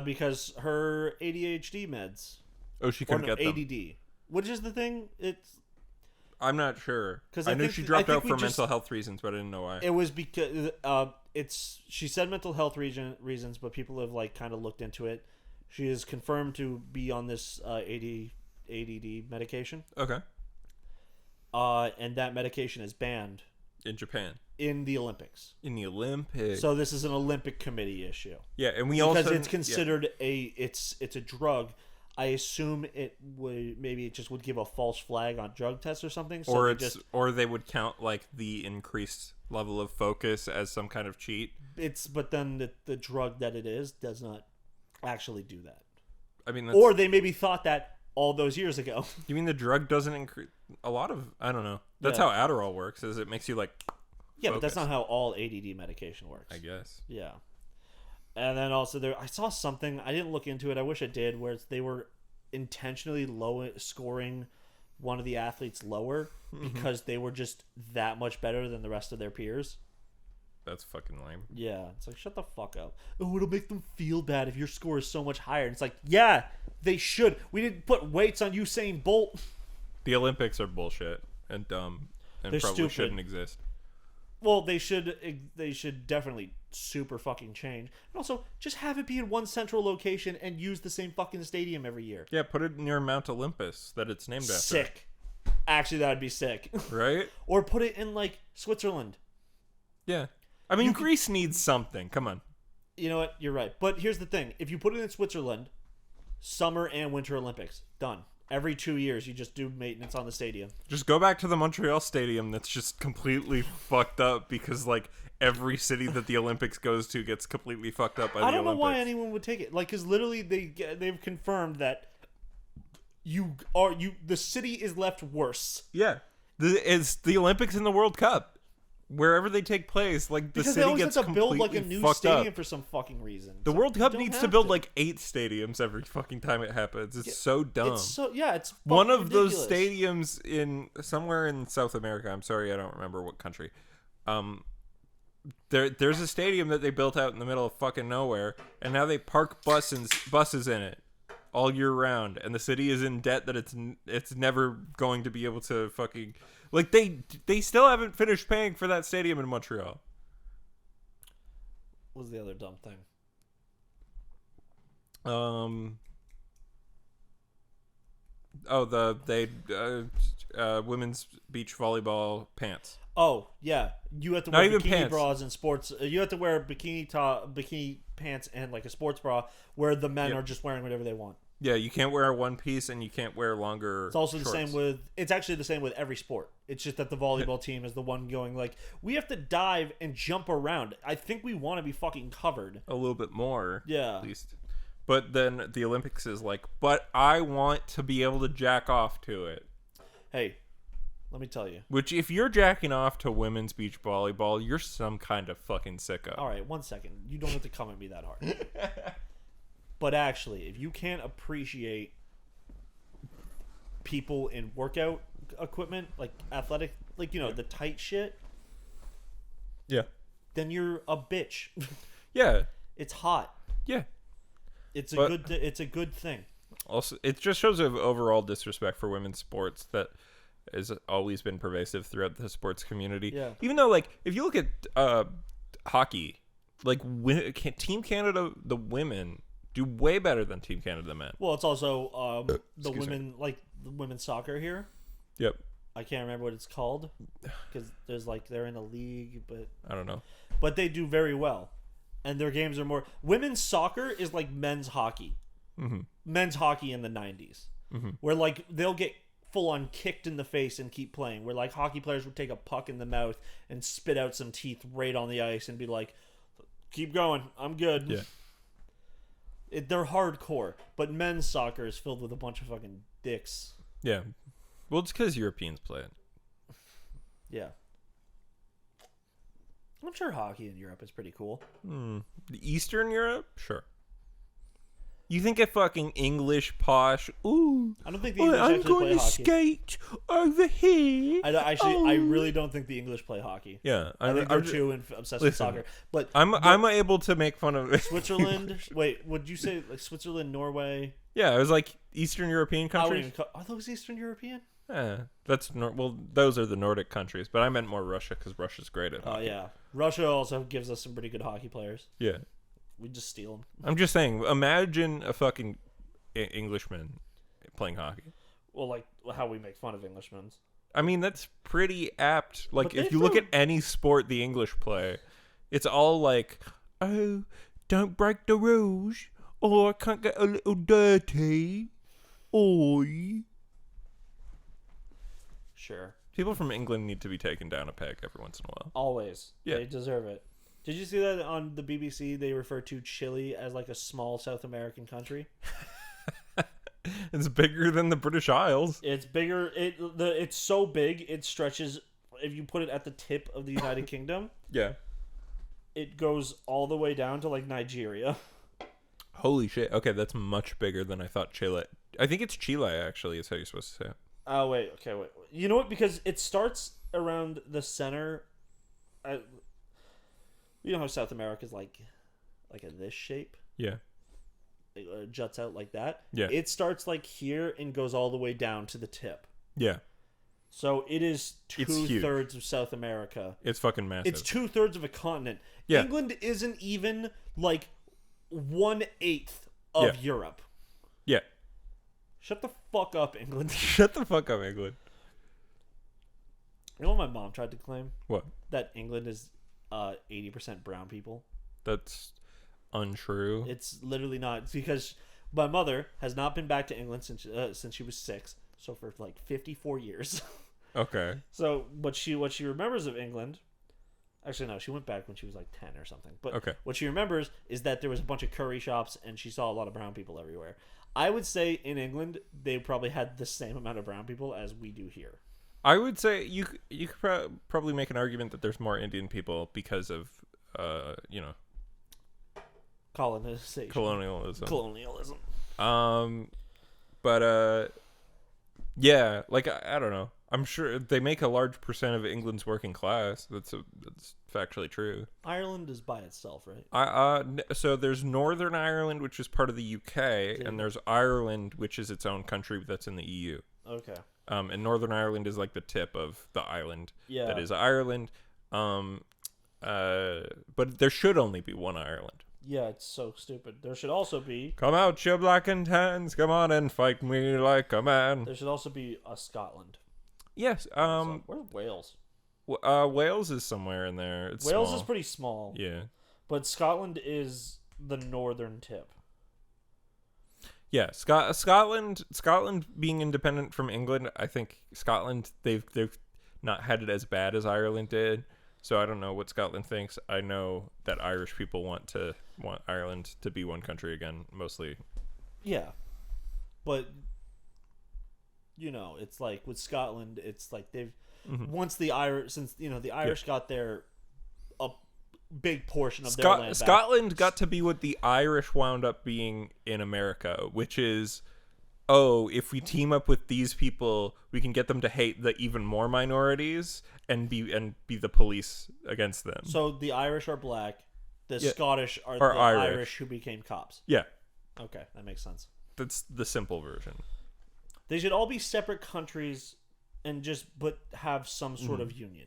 Because her ADHD meds. Oh, she couldn't get them. ADD. Which is the thing? I'm not sure. I knew she dropped out for mental health reasons, but I didn't know why. It was because she said mental health reasons, but people have like kind of looked into it. She is confirmed to be on this ADD medication. Okay. And that medication is banned In Japan. In the Olympics. In the Olympics. So this is an Olympic Committee issue. Yeah, and we because also... it's considered it's a drug. I assume it would... Maybe it just would give a false flag on drug tests or something. So or they would count, like, the increased level of focus as some kind of cheat. But then the drug that it is does not actually do that. I mean, or they maybe thought that all those years ago. You mean the drug doesn't increase a lot of? I don't know. That's how Adderall works. Is it makes you like? Yeah, but that's not how all ADD medication works. I guess. Yeah, and then also I saw something. I didn't look into it. I wish I did. Where they were intentionally scoring one of the athletes lower because they were just that much better than the rest of their peers. That's fucking lame. Yeah, it's like, shut the fuck up. Oh, it'll make them feel bad if your score is so much higher. And it's like, yeah, they should. We didn't put weights on Usain Bolt. The Olympics are bullshit and dumb and They're probably stupid. shouldn't exist. Well, they should definitely super fucking change. And also, just have it be in one central location and use the same fucking stadium every year. Yeah, put it near Mount Olympus that it's named after. Sick. Actually, that would be sick. Right? Or put it in, like, Switzerland. Yeah. I mean, Greece needs something. Come on. You know what? You're right. But here's the thing. If you put it in Switzerland, Summer and Winter Olympics, done. Every 2 years, you just do maintenance on the stadium. Just go back to the Montreal Stadium that's just completely fucked up because, like, every city that the Olympics goes to gets completely fucked up by the Olympics. I don't know why anyone would take it. Like, because literally they've confirmed that the city is left worse. Yeah. It's the Olympics and the World Cup. Wherever they take place, like, the because city gets completely build like a new stadium for some fucking reason. The World Cup needs to build like 8 stadiums every fucking time it happens. It's so dumb. It's one of ridiculous. those stadiums in somewhere in South America. I'm sorry, I don't remember what country. There's a stadium that they built out in the middle of fucking nowhere, and now they park buses in it all year round, and the city is in debt that it's never going to be able to fucking. Like, they still haven't finished paying for that stadium in Montreal. What was the other dumb thing? Women's beach volleyball pants. Oh, yeah. You have to Not wear even bikini pants. bras and sports. You have to wear bikini pants and like a sports bra where the men are just wearing whatever they want. Yeah, you can't wear a one piece and you can't wear longer. It's also shorts. it's actually the same with every sport. It's just that the volleyball team is the one going like, we have to dive and jump around. I think we want to be fucking covered. A little bit more. Yeah. At least. But then the Olympics is like, but I want to be able to jack off to it. Hey, let me tell you. Which, if you're jacking off to women's beach volleyball, you're some kind of fucking sicko. All right, 1 second. You don't have to come at me that hard. But actually, if you can't appreciate people in workout equipment, like athletic, like, you know, the tight shit, yeah, then you're a bitch. Yeah. It's hot. Yeah. It's a good thing. Also, it just shows an overall disrespect for women's sports that has always been pervasive throughout the sports community. Yeah. Even though, like, if you look at hockey, like, Team Canada, the women do way better than Team Canada, the men. Well, it's also the women, like the women's soccer here. Yep. I can't remember what it's called because there's like they're in a league, but I don't know. But they do very well, and their games are more. Women's soccer is like men's hockey. Mm-hmm. Men's hockey in the 90s, where like they'll get full on kicked in the face and keep playing. Where like hockey players would take a puck in the mouth and spit out some teeth right on the ice and be like, "Keep going, I'm good." Yeah. They're hardcore, but men's soccer is filled with a bunch of fucking dicks. Yeah. Well, it's because Europeans play it. Yeah. I'm sure hockey in Europe is pretty cool. Eastern Europe? Sure. You think a fucking English posh, ooh, I don't think the English actually play hockey. I'm going to skate over here. I really don't think the English play hockey. Yeah. I think they're too obsessed with soccer. But I'm able to make fun of it. Switzerland. Wait, would you say like Switzerland, Norway? Yeah, it was like Eastern European countries. Are those Eastern European? Yeah, those are the Nordic countries, but I meant more Russia because Russia's great at hockey. Oh yeah, Russia also gives us some pretty good hockey players. Yeah. We just steal them. I'm just saying, imagine a fucking Englishman playing hockey. Well, like how we make fun of Englishmen. I mean, that's pretty apt. Like, But if they you look threw- at any sport the English play, it's all like, oh, don't break the rules, or I can't get a little dirty. Oi. Sure. People from England need to be taken down a peg every once in a while. Always. Yeah. They deserve it. Did you see that on the BBC? They refer to Chile as like a small South American country. It's bigger than the British Isles. It's bigger. It's so big it stretches. If you put it at the tip of the United Kingdom, Yeah. it goes all the way down to like Nigeria. Holy shit. Okay, that's much bigger than I thought Chile. I think it's Chile, actually, is how you're supposed to say it. Oh wait, okay, wait. You know what? Because it starts around the center. You know how South America's like a this shape. Yeah. It juts out like that. Yeah. It starts like here and goes all the way down to the tip. Yeah. So it is It's huge. 2/3 of South America. It's fucking massive. It's 2/3 of a continent. Yeah. England isn't even like 1/8 of Yeah. Europe. Yeah. Shut the fuck up, England. Shut the fuck up, England. You know what my mom tried to claim? What? That England is 80% brown people. That's untrue. It's literally not. It's because my mother has not been back to England since she was 6. So for like 54 years. Okay. So what she remembers of England, actually no, she went back when she was like 10 or something. But Okay. what she remembers is that there was a bunch of curry shops and she saw a lot of brown people everywhere. I would say in England they probably had the same amount of brown people as we do here. I would say you could probably make an argument that there's more Indian people because of Colonization. colonialism. But yeah, like I don't know. I'm sure they make a large percent of England's working class. That's factually true. Ireland is by itself, right? So there's Northern Ireland, which is part of the UK, Yeah. and there's Ireland, which is its own country that's in the EU. Okay. And Northern Ireland is like the tip of the island Yeah. that is Ireland. But there should only be one Ireland. Yeah, it's so stupid. There should also be Come out, you black and tans, come on and fight me like a man. a Scotland. Yes. So, where's Wales? Wales is somewhere in there. It's Wales small. is pretty small. Yeah. But Scotland is the northern tip. Yeah, Scotland being independent from England, I think Scotland they've not had it as bad as Ireland did. So I don't know what Scotland thinks. I know that Irish people want Ireland to be one country again, mostly. Yeah. But it's like with Scotland, it's like they've once the Irish the Irish got their a big portion of their land back. Scotland got to be what the Irish wound up being in America, which is, oh, if we team up with these people, we can get them to hate the even more minorities and be the police against them. So the Irish are black, the Yeah. Scottish are the Irish. Irish who became cops. Yeah, Okay, that makes sense. that's the simple version. They should all be separate countries and but have some sort of union.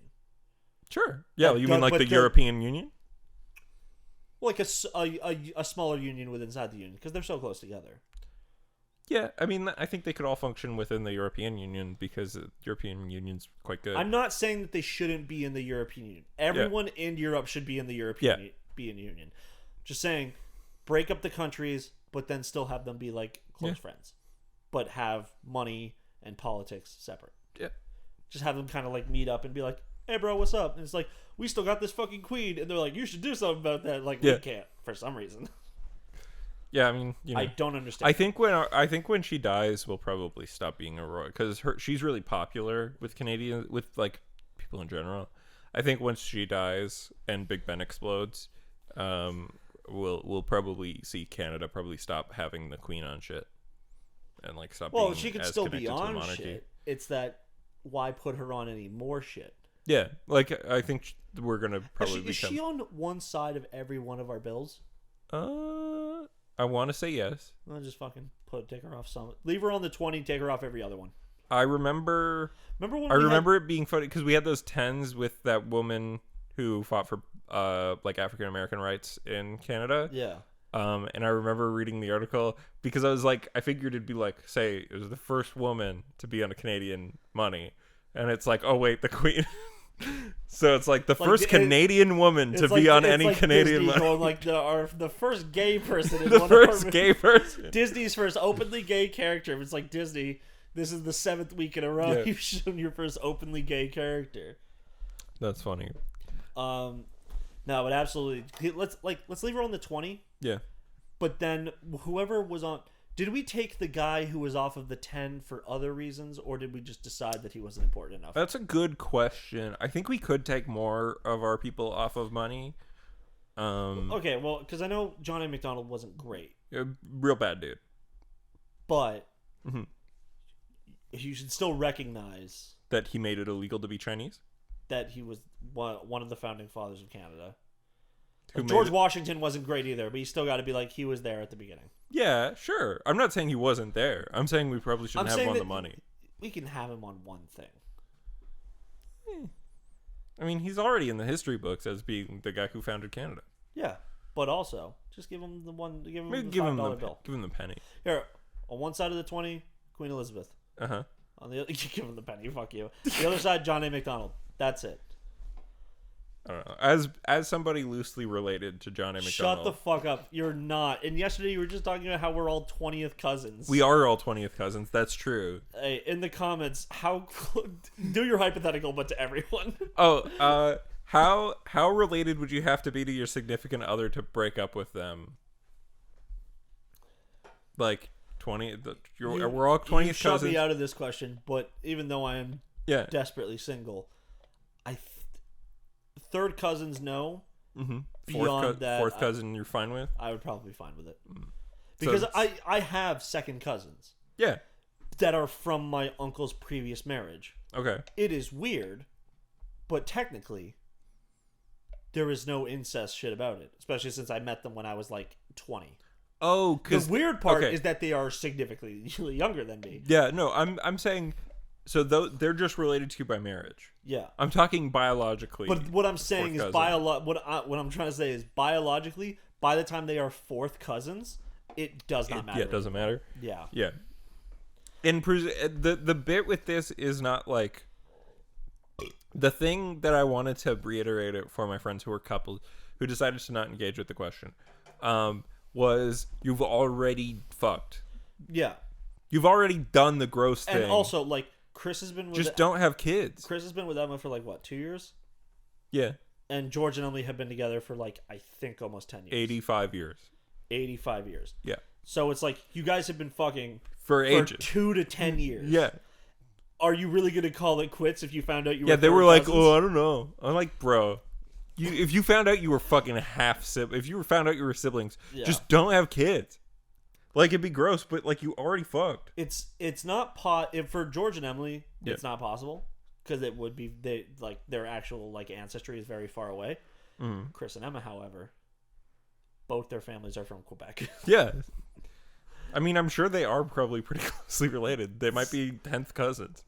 Sure. Yeah, you mean like but the European Union? Like a smaller union within inside the union because they're so close together. Yeah, I mean, I think they could all function within the European Union because the European Union's quite good. I'm not saying that they shouldn't be in the European Union. Everyone in Europe should be in the European Union. Just saying, break up the countries, but then still have them be like close friends, but have money and politics separate. Yeah. Just have them kind of like meet up and be like, "Hey, bro, what's up?" And it's like, "We still got this fucking queen," and they're like, "You should do something about that." Like, we can't for some reason. Yeah, I mean, I don't understand. I think when she dies, we'll probably stop being a royal because she's really popular with like people in general. I think once she dies and Big Ben explodes, we'll probably see Canada probably stop having the queen on shit and like stop. Well, being she could as still be connected to the on monarchy. shit. It's that why put her on any more shit? Yeah, like I think we're gonna probably Is she on one side of every one of our bills? I want to say yes. I'll just fucking take her off some. Leave her on the 20, take her off every other one. I remember it being funny because we had those 10s with that woman who fought for like African American rights in Canada. Yeah. And I remember reading the article because I was like, I figured it'd be like, say, it was the first woman to be on a Canadian money. And it's like, oh wait, the queen. So it's like the Like, first Canadian woman to be on any Canadian Disney money. going like the first gay person in The one first of our gay person. Disney's first openly gay character. It's like Disney. This is the 7th week in a row you've shown your first openly gay character. That's funny. No, but absolutely. Let's leave her on the 20. Yeah. But then whoever was on. Did we take the guy who was off of the 10 for other reasons, or did we just decide that he wasn't important enough? That's a good question. I think we could take more of our people off of money. Okay, well, because I know John A. McDonald wasn't great. Real bad dude. But you should still recognize that he made it illegal to be Chinese. That he was one of the founding fathers of Canada. Like George Washington wasn't great either, but you still got to be like, he was there at the beginning. Yeah, sure. I'm not saying he wasn't there. I'm saying we probably shouldn't have him on the money. We can have him on one thing. I mean, he's already in the history books as being the guy who founded Canada. Yeah, but also just give him the one. Give him Maybe the $5 bill. Give him the penny. Here, on one side of the 20, Queen Elizabeth. On the other, you give him the penny. Fuck you. The other side, John A. McDonald. That's it. I don't know. As somebody loosely related to John A. McDonald. Shut the fuck up. You're not. And yesterday you were just talking about how we're all 20th cousins. We are all 20th cousins. That's true. Hey, in the comments, do your hypothetical, but to everyone. How related would you have to be to your significant other to break up with them? Like 20. We're all 20th cousins. Shut me out of this question, but even though I am desperately single, third cousins, no. Beyond that, fourth cousin, you're fine with? I would probably be fine with it. Because I have second cousins. Yeah. That are from my uncle's previous marriage. Okay. It is weird, but technically, there is no incest shit about it. Especially since I met them when I was like 20. Oh, because the weird part is that they are significantly younger than me. Yeah, no, I'm saying, so they're just related to you by marriage. Yeah, I'm talking biologically. But what I'm saying is what I'm trying to say is biologically, by the time they are fourth cousins, it does not matter. Yeah, it doesn't matter. Yeah, yeah. And the bit with this is not like the thing that I wanted to reiterate it for my friends who were couples who decided to not engage with the question. Was you've already fucked. Yeah. You've already done the gross thing. And also, like, Chris has been with... don't have kids. Chris has been with Emma for, like, what, 2 years? Yeah. And George and Emily have been together for, like, I think almost 10 years. 85 years. 85 years. Yeah. So it's like, you guys have been fucking... For ages. 2 to 10 years. Yeah. Are you really going to call it quits if you found out you were... Yeah, they were like, oh, I don't know. I'm like, bro... if you found out you were fucking if you found out you were siblings, just don't have kids. Like, it'd be gross, but like you already fucked. It's not for George and Emily. It's not possible because it would be their actual like ancestry is very far away. Chris and Emma, however, both their families are from Quebec. Yeah, I mean, I'm sure they are probably pretty closely related. They might be 10th cousins.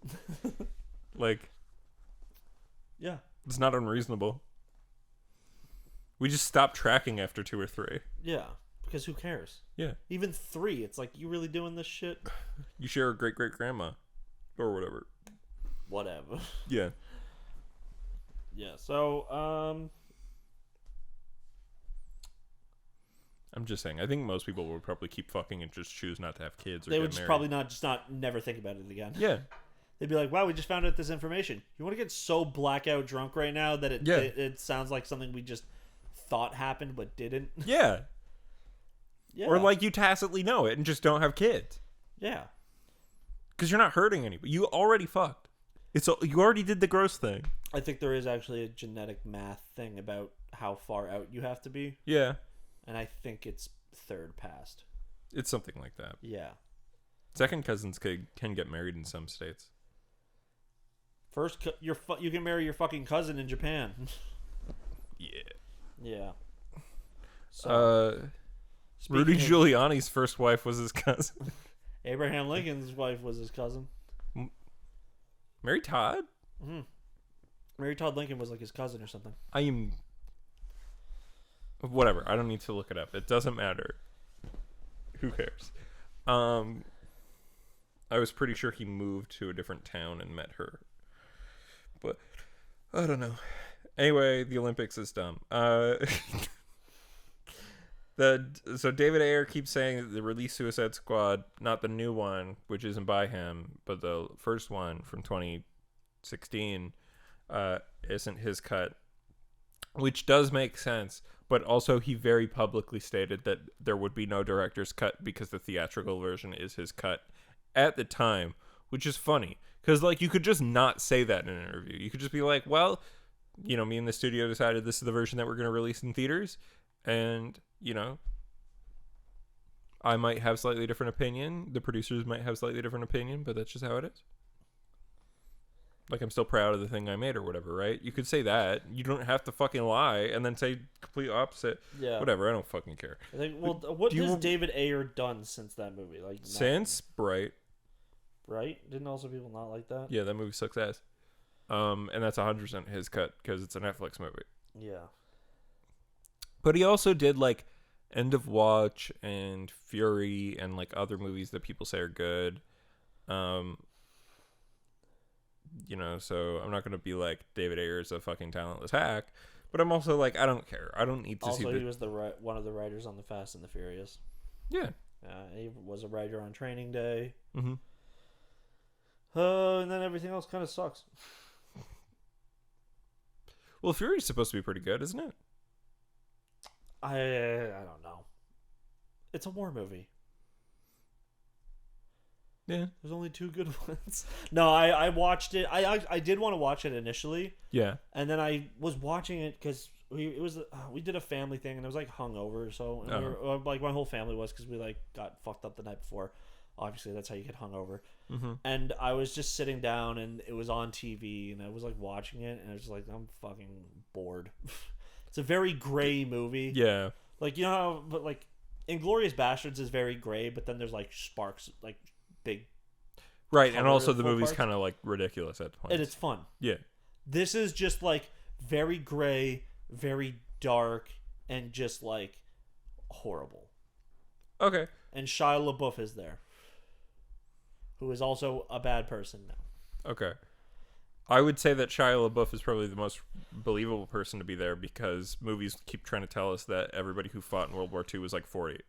Like, yeah, it's not unreasonable. We just stopped tracking after 2 or 3. Yeah, because who cares? Yeah. Even 3, it's like, you really doing this shit? You share a great-great-grandma. Or whatever. Whatever. Yeah. Yeah, so, I'm just saying, I think most people would probably keep fucking and just choose not to have kids or they get would just married. probably never think about it again. Yeah. They'd be like, wow, we just found out this information. You want to get so blackout drunk right now that it sounds like something we just... thought happened but didn't. Yeah. Or like you tacitly know it and just don't have kids. Yeah. Because you're not hurting anybody. You already fucked. You already did the gross thing. I think there is actually a genetic math thing about how far out you have to be. Yeah. And I think it's third past. It's something like that. Yeah. Second cousins can get married in some states. First, you can marry your fucking cousin in Japan. Yeah. Yeah. So, Rudy Giuliani's first wife was his cousin. Abraham Lincoln's wife was his cousin. Mary Todd? Mm-hmm. Mary Todd Lincoln was like his cousin or something. Whatever. I don't need to look it up. It doesn't matter. Who cares? I was pretty sure he moved to a different town and met her. but I don't know. Anyway, the Olympics is dumb. So David Ayer keeps saying that the released Suicide Squad, not the new one, which isn't by him, but the first one from 2016, isn't his cut, which does make sense. But also, he very publicly stated that there would be no director's cut because the theatrical version is his cut at the time, which is funny because like you could just not say that in an interview. You could just be like, well, you know, me and the studio decided this is the version that we're going to release in theaters, and you know, I might have slightly different opinion. The producers might have slightly different opinion, but that's just how it is. Like, I'm still proud of the thing I made or whatever, right? You could say that. You don't have to fucking lie and then say complete opposite. Yeah. Whatever, I don't fucking care. I think, well, what has David Ayer done since that movie? Like since Bright. Bright? Didn't also people not like that? Yeah, that movie sucks ass. And that's 100% his cut because it's a Netflix movie. Yeah. But he also did, like, End of Watch and Fury and, like, other movies that people say are good. You know, so I'm not going to be like, David Ayer is a fucking talentless hack. But I'm also like, I don't care. I don't need to see. Also, he was one of the writers on The Fast and the Furious. Yeah. He was a writer on Training Day. Mm-hmm. And then everything else kind of sucks. Well, Fury's supposed to be pretty good, isn't it? I don't know. It's a war movie. Yeah. There's only 2 good ones. No, I watched it. I did want to watch it initially. Yeah. And then I was watching it because we did a family thing and it was like hungover. So and we were, like my whole family was because we like got fucked up the night before. Obviously, that's how you get hungover. Mm-hmm. And I was just sitting down and it was on TV and I was like watching it and I was like, I'm fucking bored. It's a very gray movie. Yeah. Like, you know how, but like Inglourious Bastards is very gray, but then there's like sparks, like big. Right, and also the movie's kind of like ridiculous at points. And it's fun. Yeah. This is just like very gray, very dark, and just like horrible. Okay. And Shia LaBeouf is there, who is also a bad person now. Okay. I would say that Shia LaBeouf is probably the most believable person to be there because movies keep trying to tell us that everybody who fought in World War II was like 40.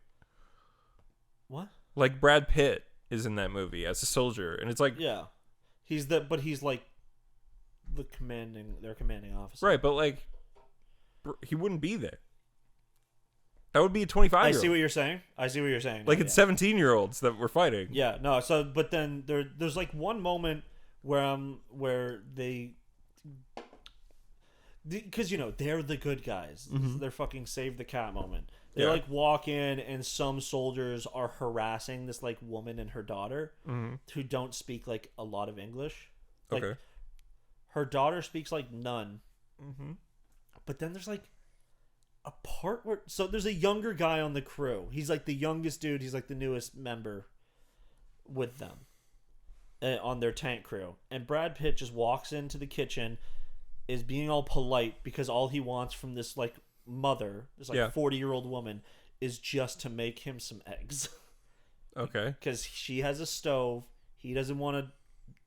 What? Like Brad Pitt is in that movie as a soldier, and it's like, yeah, he's like their commanding officer, right? But like, he wouldn't be there. That would be a 25-year-old. I see what you're saying. Like, it's 17-year-olds that were fighting. Yeah, no. So, but then there's like one moment where they, because you know they're the good guys. Mm-hmm. They're fucking save the cat moment. They like walk in and some soldiers are harassing this like woman and her daughter who don't speak like a lot of English. Like, okay. Her daughter speaks like none. Mm-hmm. But then there's like a part where there's a younger guy on the crew. He's like the youngest dude. He's like the newest member with them on their tank crew. And Brad Pitt just walks into the kitchen, is being all polite because all he wants from this like mother, this like 40-year-old woman, is just to make him some eggs. Okay. Because she has a stove. He doesn't want to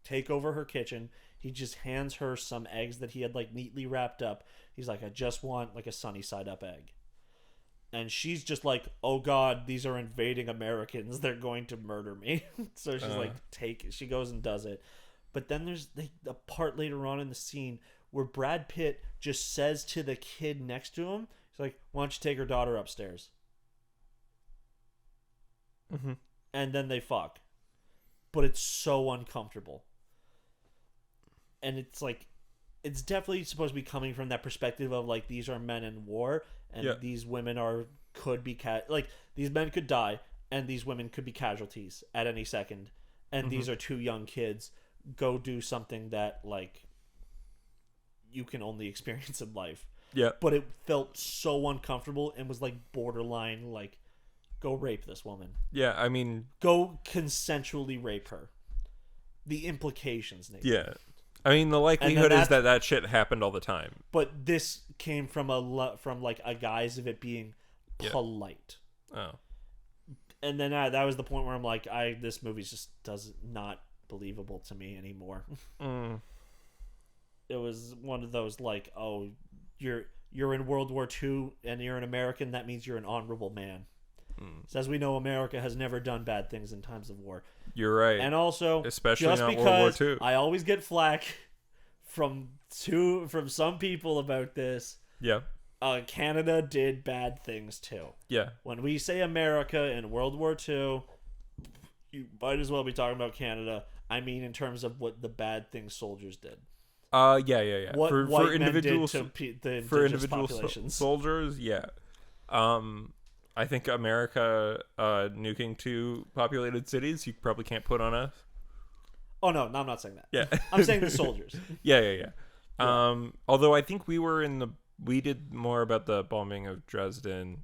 take over her kitchen. He just hands her some eggs that he had like neatly wrapped up. He's like, I just want like a sunny side up egg. And she's just like, oh God, these are invading Americans. They're going to murder me. So she's like, she goes and does it. But then there's a part later on in the scene where Brad Pitt just says to the kid next to him, he's like, why don't you take her daughter upstairs? Mm-hmm. And then they fuck. But it's so uncomfortable. And it's like, it's definitely supposed to be coming from that perspective of like, these are men in war and these women could be like, these men could die and these women could be casualties at any second. And these are 2 young kids. Go do something that like you can only experience in life. Yeah. But it felt so uncomfortable and was like borderline like, go rape this woman. Yeah, I mean, go consensually rape her. The implications, Nate. Yeah. I mean, the likelihood is that shit happened all the time. But this came from like a guise of it being polite. Oh. And then that was the point where I'm like, this movie just not believable to me anymore. it was one of those like, oh, you're in World War II and you're an American, that means you're an honorable man. So as we know, America has never done bad things in times of war. You're right. And also, especially just not because World War II. I always get flack from some people about this. Yeah. Canada did bad things too. Yeah. When we say America in World War II, you might as well be talking about Canada. I mean, in terms of what the bad things soldiers did. Yeah. What for white individuals, men did to the for indigenous individual populations. soldiers, yeah. I think America nuking 2 populated cities, you probably can't put on us. Oh no, I'm not saying that. Yeah. I'm saying the soldiers. Yeah. Although I think we did more about the bombing of Dresden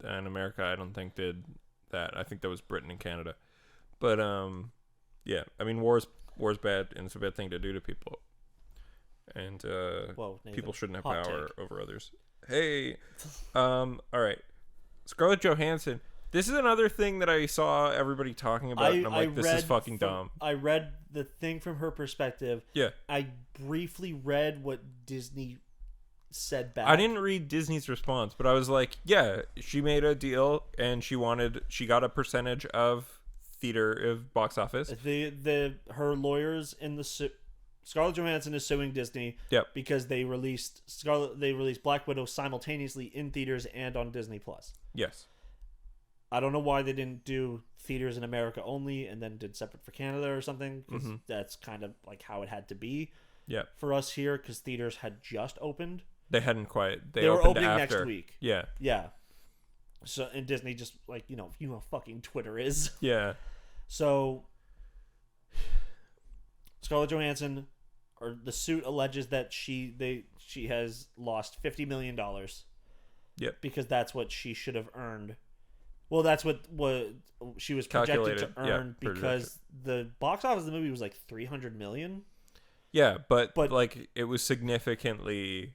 than America, I don't think, did that. I think that was Britain and Canada. But yeah, I mean, war's bad, and it's a bad thing to do to people. And Whoa, Nathan, people shouldn't have hot power take. over others. Hey, all right, Scarlett Johansson. This is another thing that I saw everybody talking about, and I'm like, this is fucking dumb. I read the thing from her perspective. Yeah. I briefly read what Disney said back. I didn't read Disney's response, but I was like, yeah, she made a deal, and she got a percentage of theater of box office. Her lawyers in the Scarlett Johansson is suing Disney. Yep. Because they released Black Widow simultaneously in theaters and on Disney Plus. Yes. I don't know why they didn't do theaters in America only and then did separate for Canada or something, because that's kind of like how it had to be. Yeah. For us here, because theaters had just opened. They hadn't quite. They were opened opening after. next week. Yeah. Yeah. So, and Disney just like, you know how fucking Twitter is. Yeah. So Scarlett Johansson, or the suit alleges that she has lost $50 million. Yep. Because that's what she should have earned. Well, that's what she was projected to earn, because the box office of the movie was like $300 million. Yeah, but like it was significantly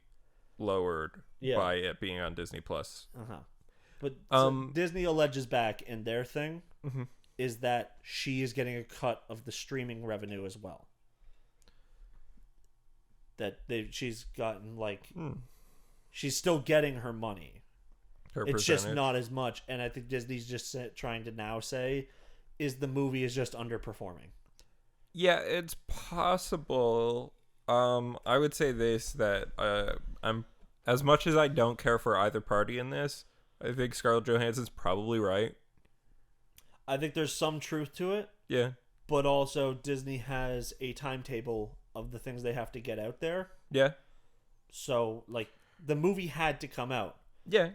lowered by it being on Disney Plus. But so Disney alleges back in their thing is that she is getting a cut of the streaming revenue as well. That she's gotten like she's still getting her money. It's just not as much, and I think Disney's just trying to now say is the movie is just underperforming. Yeah, it's possible. I would say this, that I'm, as much as I don't care for either party in this, I think Scarlett Johansson's probably right. I think there's some truth to it. Yeah. But also Disney has a timetable of the things they have to get out there. Yeah. So like the movie had to come out. Yeah.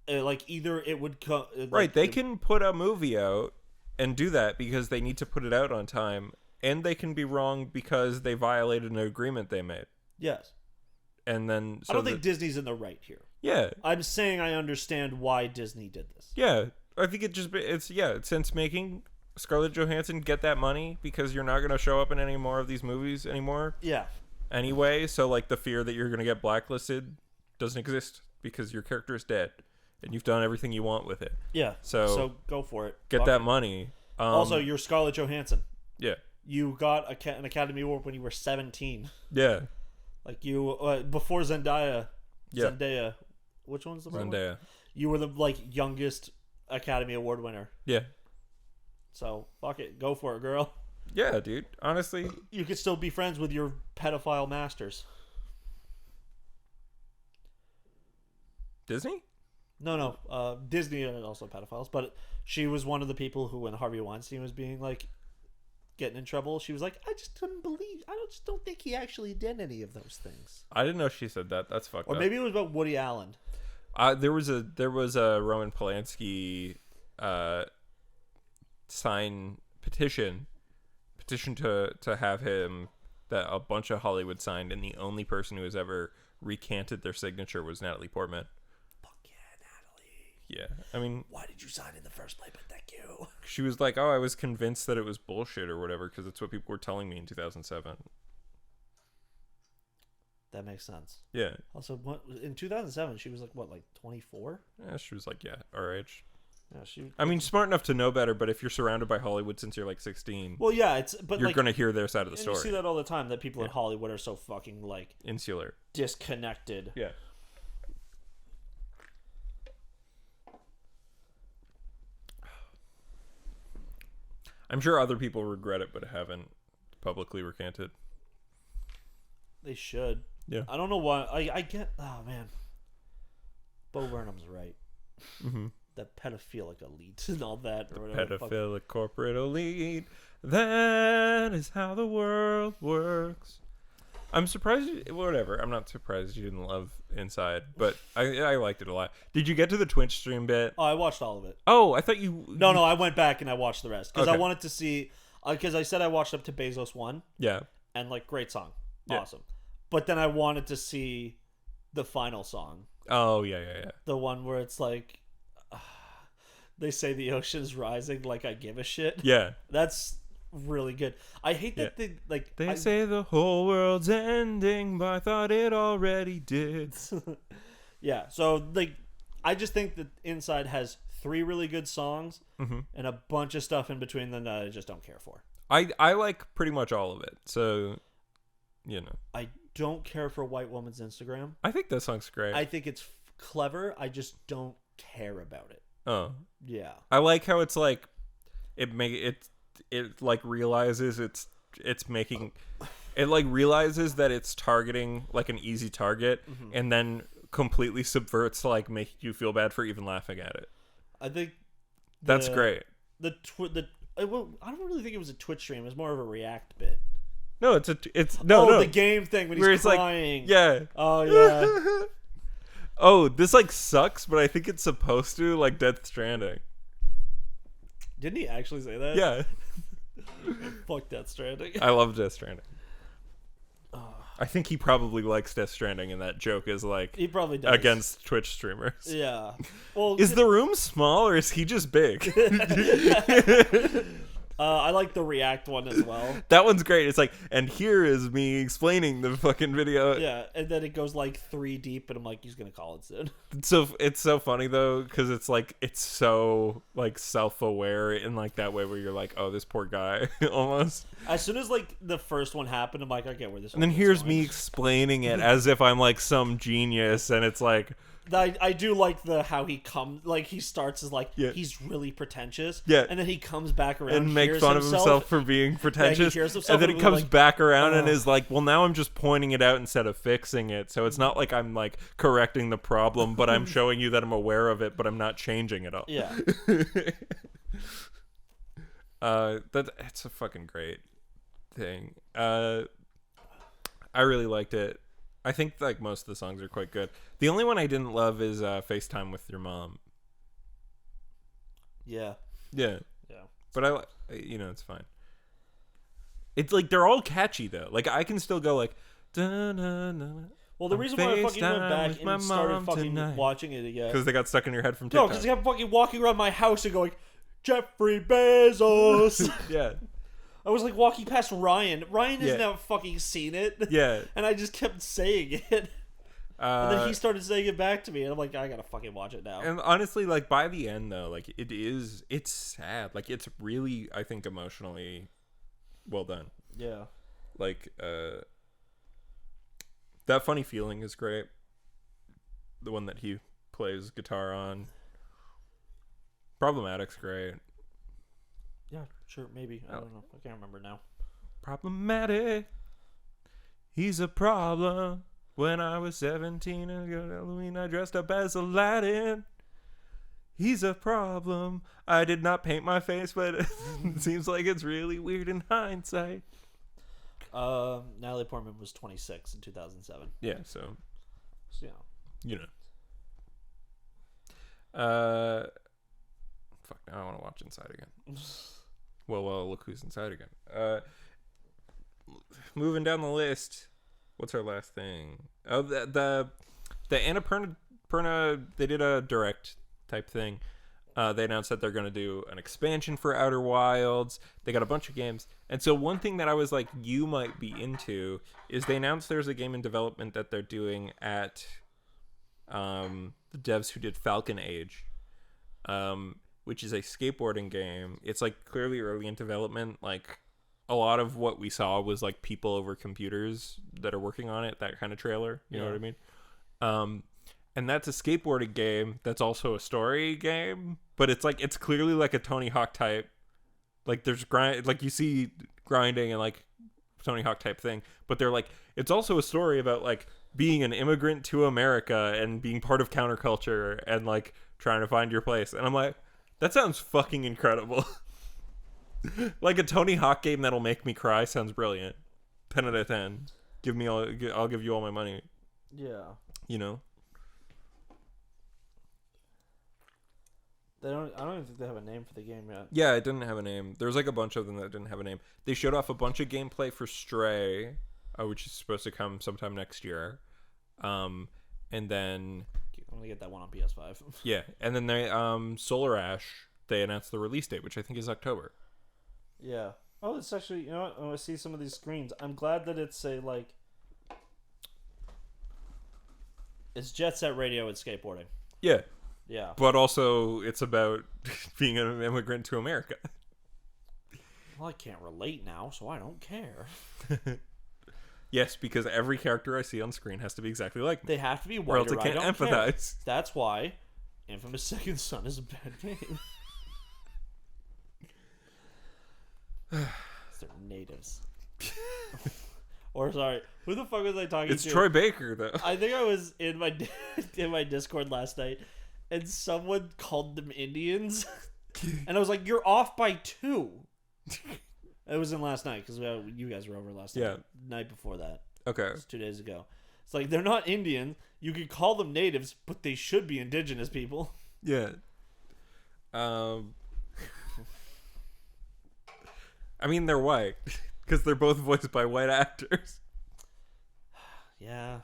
Like either it would come right, they can put a movie out and do that because they need to put it out on time, and they can be wrong because they violated an agreement they made. Yes. And then I don't think Disney's in the right here. Yeah. I'm saying I understand why Disney did this. Yeah. I think it's sense making. Scarlett Johansson, get that money, because you're not going to show up in any more of these movies anymore. Yeah. Anyway, so like the fear that you're going to get blacklisted doesn't exist because your character is dead. And you've done everything you want with it. Yeah. So go for it. Get that money. Also, you're Scarlett Johansson. Yeah. You got an Academy Award when you were 17. Yeah. Like you before Zendaya. Yeah. Zendaya. Which one's the one? Zendaya. You were the youngest Academy Award winner. Yeah. So fuck it, go for it, girl. Yeah, dude. Honestly, you could still be friends with your pedophile masters. Disney? No. Disney are also pedophiles, but she was one of the people who, when Harvey Weinstein was being getting in trouble, she was like, I just just don't think he actually did any of those things. I didn't know she said that. That's fucked up. Or maybe it was about Woody Allen. There was a Roman Polanski petition to have him, that a bunch of Hollywood signed, and the only person who has ever recanted their signature was Natalie Portman. Fuck yeah, Natalie. Yeah, I mean, why did you sign in the first place? But thank you. She was like, "Oh, I was convinced that it was bullshit or whatever, because it's what people were telling me in 2007." That makes sense. Yeah. Also, in 2007, she was like 24? Yeah, she was our age. Yeah, I mean, smart enough to know better, but if you're surrounded by Hollywood since you're like 16, well, yeah, you're like, gonna hear their side of the story. You see that all the time, that people in Hollywood are so fucking like insular, disconnected. Yeah. I'm sure other people regret it, but haven't publicly recanted. They should. Yeah. I don't know why. I get. Oh man. Bo Burnham's right. Mm-hmm. The pedophilic elite and all that. The pedophilic corporate elite. That is how the world works. I'm surprised. Whatever. I'm not surprised you didn't love Inside, but I liked it a lot. Did you get to the Twitch stream bit? Oh, I watched all of it. Oh, I thought you. No, I went back and I watched the rest because Okay. I wanted to see. Because I said I watched up to Bezos 1. Yeah. And like, great song, Yeah. awesome. But then I wanted to see the final song. Oh yeah. The one where it's like, they say the ocean's rising, like I give a shit. Yeah. That's really good. I hate that they say the whole world's ending, but I thought it already did. Yeah, so like, I just think that Inside has 3 really good songs and a bunch of stuff in between them that I just don't care for. I like pretty much all of it, so I don't care for White Woman's Instagram. I think that song's great. I think it's clever. I just don't care about it. Oh yeah, I like how it's like it like realizes it's making it like realizes that it's targeting like an easy target and then completely subverts to like make you feel bad for even laughing at it. I think that's great. I don't really think it was a Twitch stream. It was more of a React bit. No, no, the game thing when he's crying. Like, yeah. Oh yeah. Oh, this like sucks, but I think it's supposed to, like Death Stranding. Didn't he actually say that? Yeah. Fuck Death Stranding. I love Death Stranding. I think he probably likes Death Stranding, and that joke is like he probably does against Twitch streamers. Yeah. Well, is the room small or is he just big? I like the React one as well. That one's great. It's like, and here is me explaining the fucking video. Yeah, and then it goes like 3 deep, and I'm like, he's gonna call it soon. It's so funny though, because it's like it's so like self-aware in like that way where you're like, oh, this poor guy, almost. As soon as like the first one happened, I'm like, I get where this. And then here's me explaining it as if I'm like some genius, and it's like. I do like how he comes, like he starts as like he's really pretentious, and then he comes back around and make fun of himself for being pretentious, and then he comes back around and is like, well, now I'm just pointing it out instead of fixing it, so it's not like I'm like correcting the problem, but I'm showing you that I'm aware of it, but I'm not changing it all. Yeah. It's a fucking great thing. I really liked it. I think like most of the songs are quite good. The only one I didn't love is FaceTime with Your Mom. Yeah. Yeah. But it's fine. It's like they're all catchy though. Like I can still go like. Well, the reason why I fucking went back and started fucking watching it again because they got stuck in your head from TikTok. No, because I kept fucking walking around my house and going, Jeffrey Bezos. Yeah. I was like walking past Ryan. Ryan has now fucking seen it. Yeah. And I just kept saying it. And then he started saying it back to me. And I'm like, I gotta fucking watch it now. And honestly, like by the end though, like it's sad. Like it's really, I think, emotionally well done. Yeah. Like, that Funny Feeling is great. The one that he plays guitar on. Problematic's great. Yeah, sure, maybe. I don't know. I can't remember now. Problematic. He's a problem. When I was 17 and Halloween, I dressed up as Aladdin. He's a problem. I did not paint my face, but it seems like it's really weird in hindsight. Natalie Portman was 26 in 2007. Yeah, so yeah. Fuck, now I want to watch Inside again. Well, look who's inside again. Moving down the list, what's our last thing? Oh, the Annapurna, they did a direct type thing. They announced that they're going to do an expansion for Outer Wilds. They got a bunch of games. And so one thing that I was like, you might be into, is they announced there's a game in development that they're doing at the devs who did Falcon Age. which is a skateboarding game. It's like clearly early in development. Like a lot of what we saw was like people over computers that are working on it. That kind of trailer. You know what I mean? And that's a skateboarding game. That's also a story game, but it's clearly like a Tony Hawk type. Like there's like you see grinding and like Tony Hawk type thing, but they're like it's also a story about like being an immigrant to America and being part of counterculture and like trying to find your place. And I'm like, that sounds fucking incredible. Like a Tony Hawk game that'll make me cry sounds brilliant. 10 out of 10. I'll give you all my money. Yeah. You know? I don't even think they have a name for the game yet. Yeah, it didn't have a name. There's like a bunch of them that didn't have a name. They showed off a bunch of gameplay for Stray, which is supposed to come sometime next year. And then I'm gonna get that one on PS5. yeah, and then they Solar Ash, they announced the release date, which I think is October. Yeah. Oh, it's actually, you know what? When I see some of these screens, I'm glad that it's it's Jet Set Radio and skateboarding. Yeah. Yeah. But also, it's about being an immigrant to America. Well, I can't relate now, so I don't care. Yes, because every character I see on screen has to be exactly like me. They have to be white, or else I can't empathize. Care. That's why Infamous Second Son is a bad game. They're natives. Or sorry, who the fuck was I talking to? It's Troy Baker, though. I think I was in my Discord last night, and someone called them Indians, and I was like, "You're off by 2." It was in last night because you guys were over last night. Yeah. Night before that. Okay. It was 2 days ago. It's like they're not Indian. You could call them natives, but they should be indigenous people. Yeah. I mean, they're white because they're both voiced by white actors. Yeah.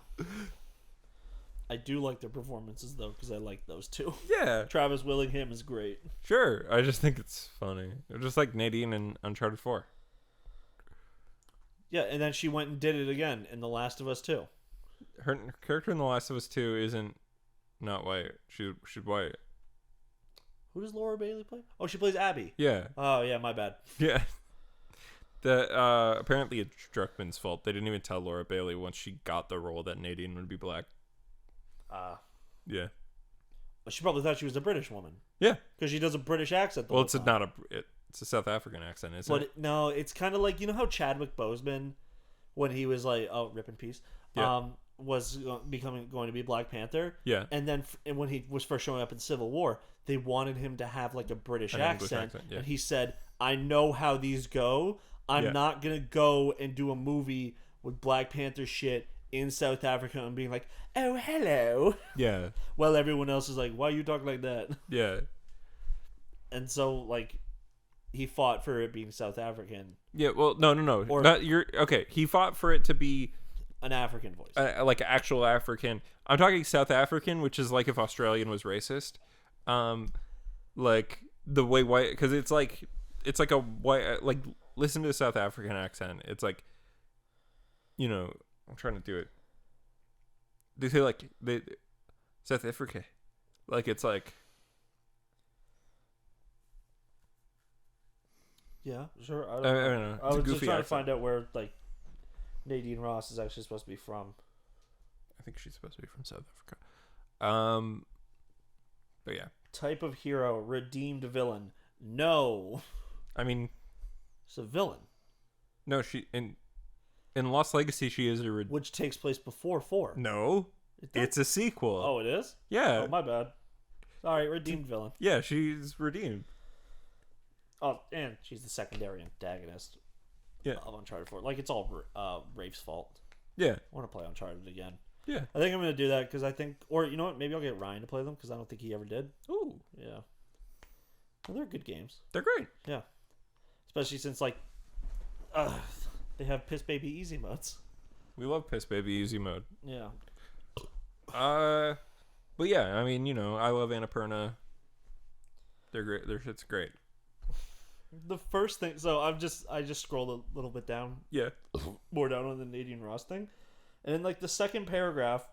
I do like their performances though because I like those two. Yeah. Travis Willingham is great. Sure. I just think it's funny. They're just like Nadine in Uncharted 4. Yeah, and then she went and did it again in The Last of Us 2. Her character in The Last of Us 2 isn't not white. She's white. Who does Laura Bailey play? Oh, she plays Abby. Yeah. Oh, yeah, my bad. Yeah. Apparently it's Druckmann's fault. They didn't even tell Laura Bailey once she got the role that Nadine would be black. Yeah. She probably thought she was a British woman. Yeah. Because she does a British accent. Well, it's a South African accent, isn't it? No, it's kind of like, you know how Chadwick Boseman, when he was like, oh, rip in peace, yeah. Was going to be Black Panther. Yeah. And then when he was first showing up in Civil War, they wanted him to have like a British accent. Yeah. And he said, I know how these go. I'm not going to go and do a movie with Black Panther shit in South Africa and being like, oh, hello. Yeah. Well, everyone else is like, why you talk like that? Yeah. And so, like, he fought for it being South African. Yeah, well, no. Or, okay, he fought for it to be an African voice. Like actual African. I'm talking South African, which is like if Australian was racist. Like the way white, because it's like a white, like, listen to a South African accent. It's like, you know, I'm trying to do it. They say like South Africa, like it's like. Yeah, sure. I don't know. I was just trying to find out where like Nadine Ross is actually supposed to be from. I think she's supposed to be from South Africa. But yeah. Type of hero, redeemed villain. No. I mean, she's a villain. No, she in Lost Legacy she is which takes place before 4. No, it's a sequel. Oh, it is? Yeah. Oh, my bad. Sorry, redeemed villain. Yeah, she's redeemed. Oh, and she's the secondary antagonist. Yeah. Of Uncharted 4. Like, it's all Rafe's fault. Yeah. I want to play Uncharted again. Yeah. I think I'm going to do that because I think, or you know what, maybe I'll get Ryan to play them because I don't think he ever did. Ooh. Yeah. Well, they're good games. They're great. Yeah. Especially since, like, they have Piss Baby Easy modes. We love Piss Baby Easy mode. Yeah. But yeah, I mean, you know, I love Annapurna. They're great. Their shit's great. The first thing, so I just scrolled a little bit down. Yeah. More down on the Nadine Ross thing. And in like the second paragraph,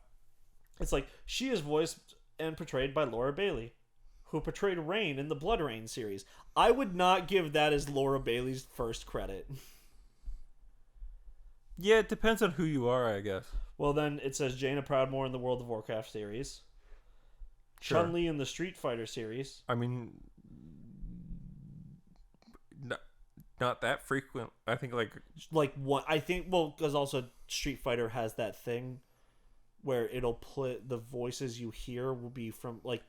it's like, she is voiced and portrayed by Laura Bailey, who portrayed Rain in the Blood Rain series. I would not give that as Laura Bailey's first credit. Yeah, it depends on who you are, I guess. Well, then it says Jaina Proudmoore in the World of Warcraft series. Sure. Chun-Li in the Street Fighter series. I mean, not that frequent. I think like one. I think because also Street Fighter has that thing where it'll play the voices you hear will be from like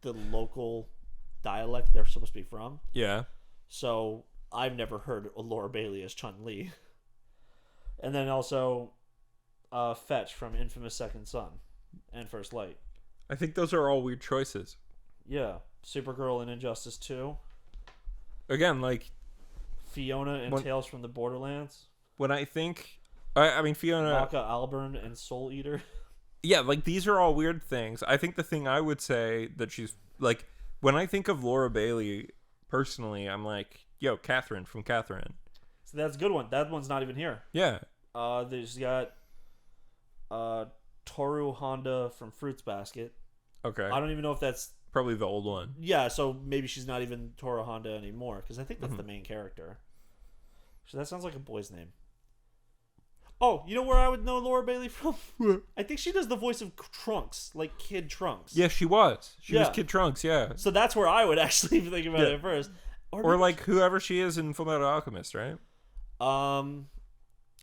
the local dialect they're supposed to be from. Yeah. So I've never heard Laura Bailey as Chun-Li. And then also Fetch from Infamous Second Son and First Light. I think those are all weird choices. Yeah. Supergirl in Injustice 2. Again, like Fiona in Tales from the Borderlands. When I think... I mean, Fiona... Maka Alburn and Soul Eater. Yeah, like, these are all weird things. I think the thing I would say that she's... Like, when I think of Laura Bailey, personally, I'm like, yo, Catherine from Catherine. So that's a good one. That one's not even here. Yeah. There's got Toru Honda from Fruits Basket. Okay. I don't even know if that's... Probably the old one. Yeah, so maybe she's not even Toru Honda anymore, because I think that's the main character. So that sounds like a boy's name. Oh, you know where I would know Laura Bailey from? I think she does the voice of Trunks, like Kid Trunks. Yeah, she was. She was Kid Trunks, yeah. So that's where I would actually think about it first. Or like whoever she is in Fullmetal Alchemist, right?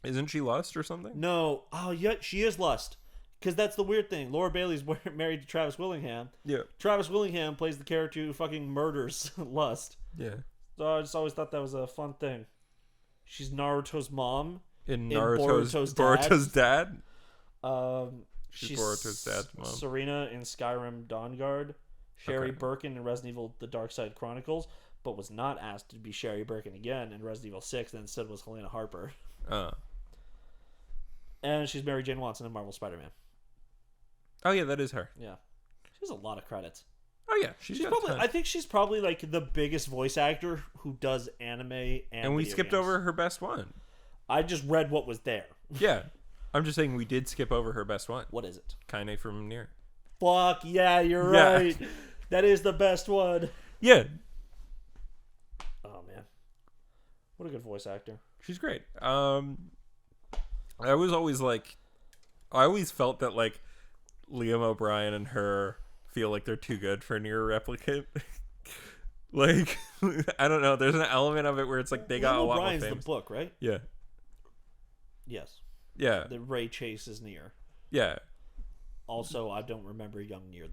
Isn't she Lust or something? No. Oh, yeah, she is Lust. Because that's the weird thing. Laura Bailey's married to Travis Willingham. Yeah. Travis Willingham plays the character who fucking murders Lust. Yeah. So I just always thought that was a fun thing. She's Naruto's mom. In Boruto's dad? She's Boruto's dad's mom. Serena in Skyrim Dawnguard. Sherry Birkin in Resident Evil The Dark Side Chronicles, but was not asked to be Sherry Birkin again in Resident Evil 6, and instead was Helena Harper. And she's Mary Jane Watson in Marvel Spider-Man. Oh, yeah, that is her. Yeah. She has a lot of credits. Oh, yeah. She's probably, I think she's probably like the biggest voice actor who does anime and we skipped over her best one. I just read what was there. Yeah. I'm just saying we did skip over her best one. What is it? Kaine from Nier. Fuck, yeah, you're right. That is the best one. Yeah. Oh, man. What a good voice actor. She's great. I was always like... I always felt that, like, Liam O'Brien and her feel like they're too good for Nier Replicant. Like, I don't know. There's an element of it where it's like they got a lot more famous. O'Brien's the book, right? Yeah. Yes. Yeah. The Ray Chase is Nier. Yeah. Also, I don't remember young Nier,